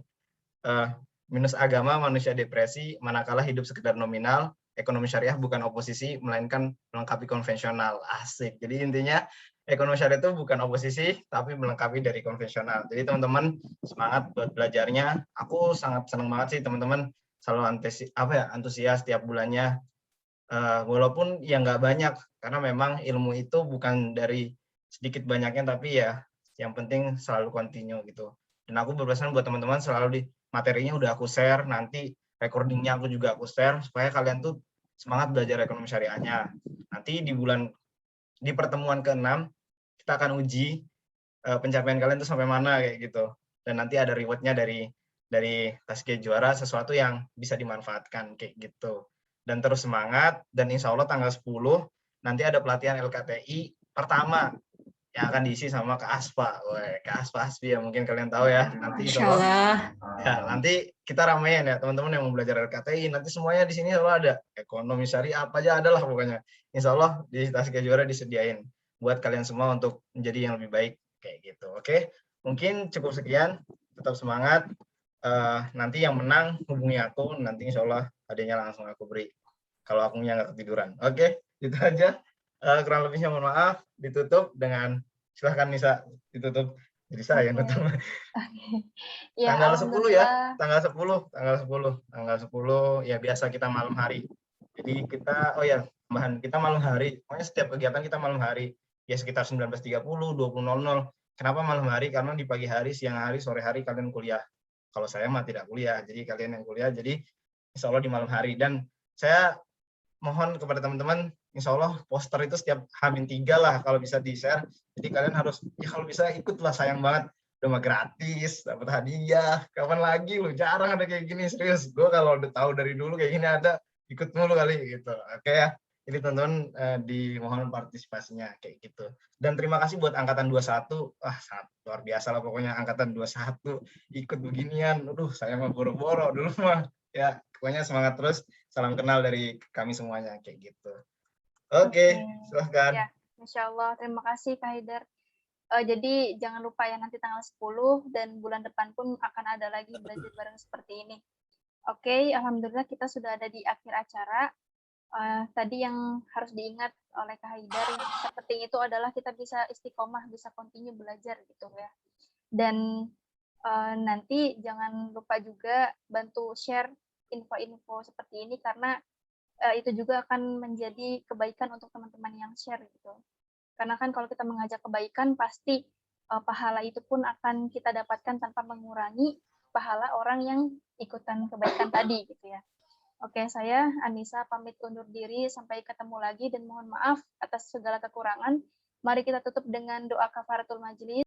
Speaker 4: Eh, minus agama manusia depresi, manakala hidup sekedar nominal, ekonomi syariah bukan oposisi, melainkan melengkapi konvensional. Asik. Jadi intinya ekonomi syariah itu bukan oposisi, tapi melengkapi dari konvensional. Jadi teman-teman semangat buat belajarnya. Aku sangat senang banget sih teman-teman selalu antusias tiap bulannya. Walaupun ya nggak banyak, karena memang ilmu itu bukan dari sedikit banyaknya, tapi ya yang penting selalu continue gitu. Dan aku berpesan buat teman-teman selalu di materinya udah aku share, nanti recordingnya aku juga aku share, supaya kalian tuh semangat belajar ekonomi syariahnya. Nanti di pertemuan ke-6, kita akan uji pencapaian kalian tuh sampai mana kayak gitu. Dan nanti ada rewardnya dari Taskia Juara, sesuatu yang bisa dimanfaatkan kayak gitu. Dan terus semangat, dan insya Allah tanggal 10 nanti ada pelatihan LKTI pertama yang akan diisi sama Kak Aspa. Kak Aspa Aspi ya, mungkin kalian tahu ya. Nanti insya Allah ya, nanti kita ramein ya teman-teman yang mau belajar LKTI. Nanti semuanya di sini selalu ada. Ekonomi syariah apa aja ada lah pokoknya. Insya Allah di Taskia Juara disediain buat kalian semua untuk menjadi yang lebih baik kayak gitu. Oke, mungkin cukup sekian. Tetap semangat. Nanti yang menang hubungi aku, nanti insya Allah hadiahnya langsung aku beri kalau akunya nggak ketiduran. Oke, itu aja. Kurang lebihnya mohon maaf. Ditutup dengan, silahkan Nisa ditutup. Jadi saya yang tutup.
Speaker 3: Ya,
Speaker 4: Tanggal 10 ya,
Speaker 3: alhamdulillah.
Speaker 4: tanggal 10 ya, biasa kita malam hari. Jadi kita, oh ya, tambahan, kita malam hari. Pokoknya setiap kegiatan kita malam hari. Ya sekitar 19.30, 20.00. Kenapa malam hari? Karena di pagi hari, siang hari, sore hari kalian kuliah. Kalau saya mah tidak kuliah, jadi kalian yang kuliah. Jadi insya Allah di malam hari. Dan saya mohon kepada teman-teman, insya Allah poster itu setiap H-3 lah kalau bisa di-share. Jadi kalian harus, ya kalau bisa ikutlah, sayang banget. Udah mah gratis, dapat hadiah. Kapan lagi lu? Jarang ada kayak gini, serius. Gue kalau udah tahu dari dulu kayak gini ada, ikut mulu kali gitu. Oke ya. Jadi teman-teman dimohon partisipasinya kayak gitu. Dan terima kasih buat angkatan 21. Sangat luar biasa lah pokoknya angkatan 21 ikut beginian. Aduh, saya mah boro-boro dulu mah. Ya, pokoknya semangat terus. Salam kenal dari kami semuanya kayak gitu. Oke, silahkan.
Speaker 3: Ya, Insya Allah. Terima kasih Kak Haidar. Jadi jangan lupa ya, nanti tanggal 10 dan bulan depan pun akan ada lagi belajar bareng seperti ini. Oke, alhamdulillah kita sudah ada di akhir acara. Tadi yang harus diingat oleh Kak Haidar, yang terpenting itu adalah kita bisa istiqomah, bisa continue belajar gitu ya. Dan nanti jangan lupa juga bantu share info-info seperti ini, karena itu juga akan menjadi kebaikan untuk teman-teman yang share gitu. Karena kan kalau kita mengajak kebaikan, pasti pahala itu pun akan kita dapatkan tanpa mengurangi pahala orang yang ikutan kebaikan tadi gitu ya. Oke, saya Anissa pamit undur diri, sampai ketemu lagi dan mohon maaf atas segala kekurangan. Mari kita tutup dengan doa kafaratul majelis.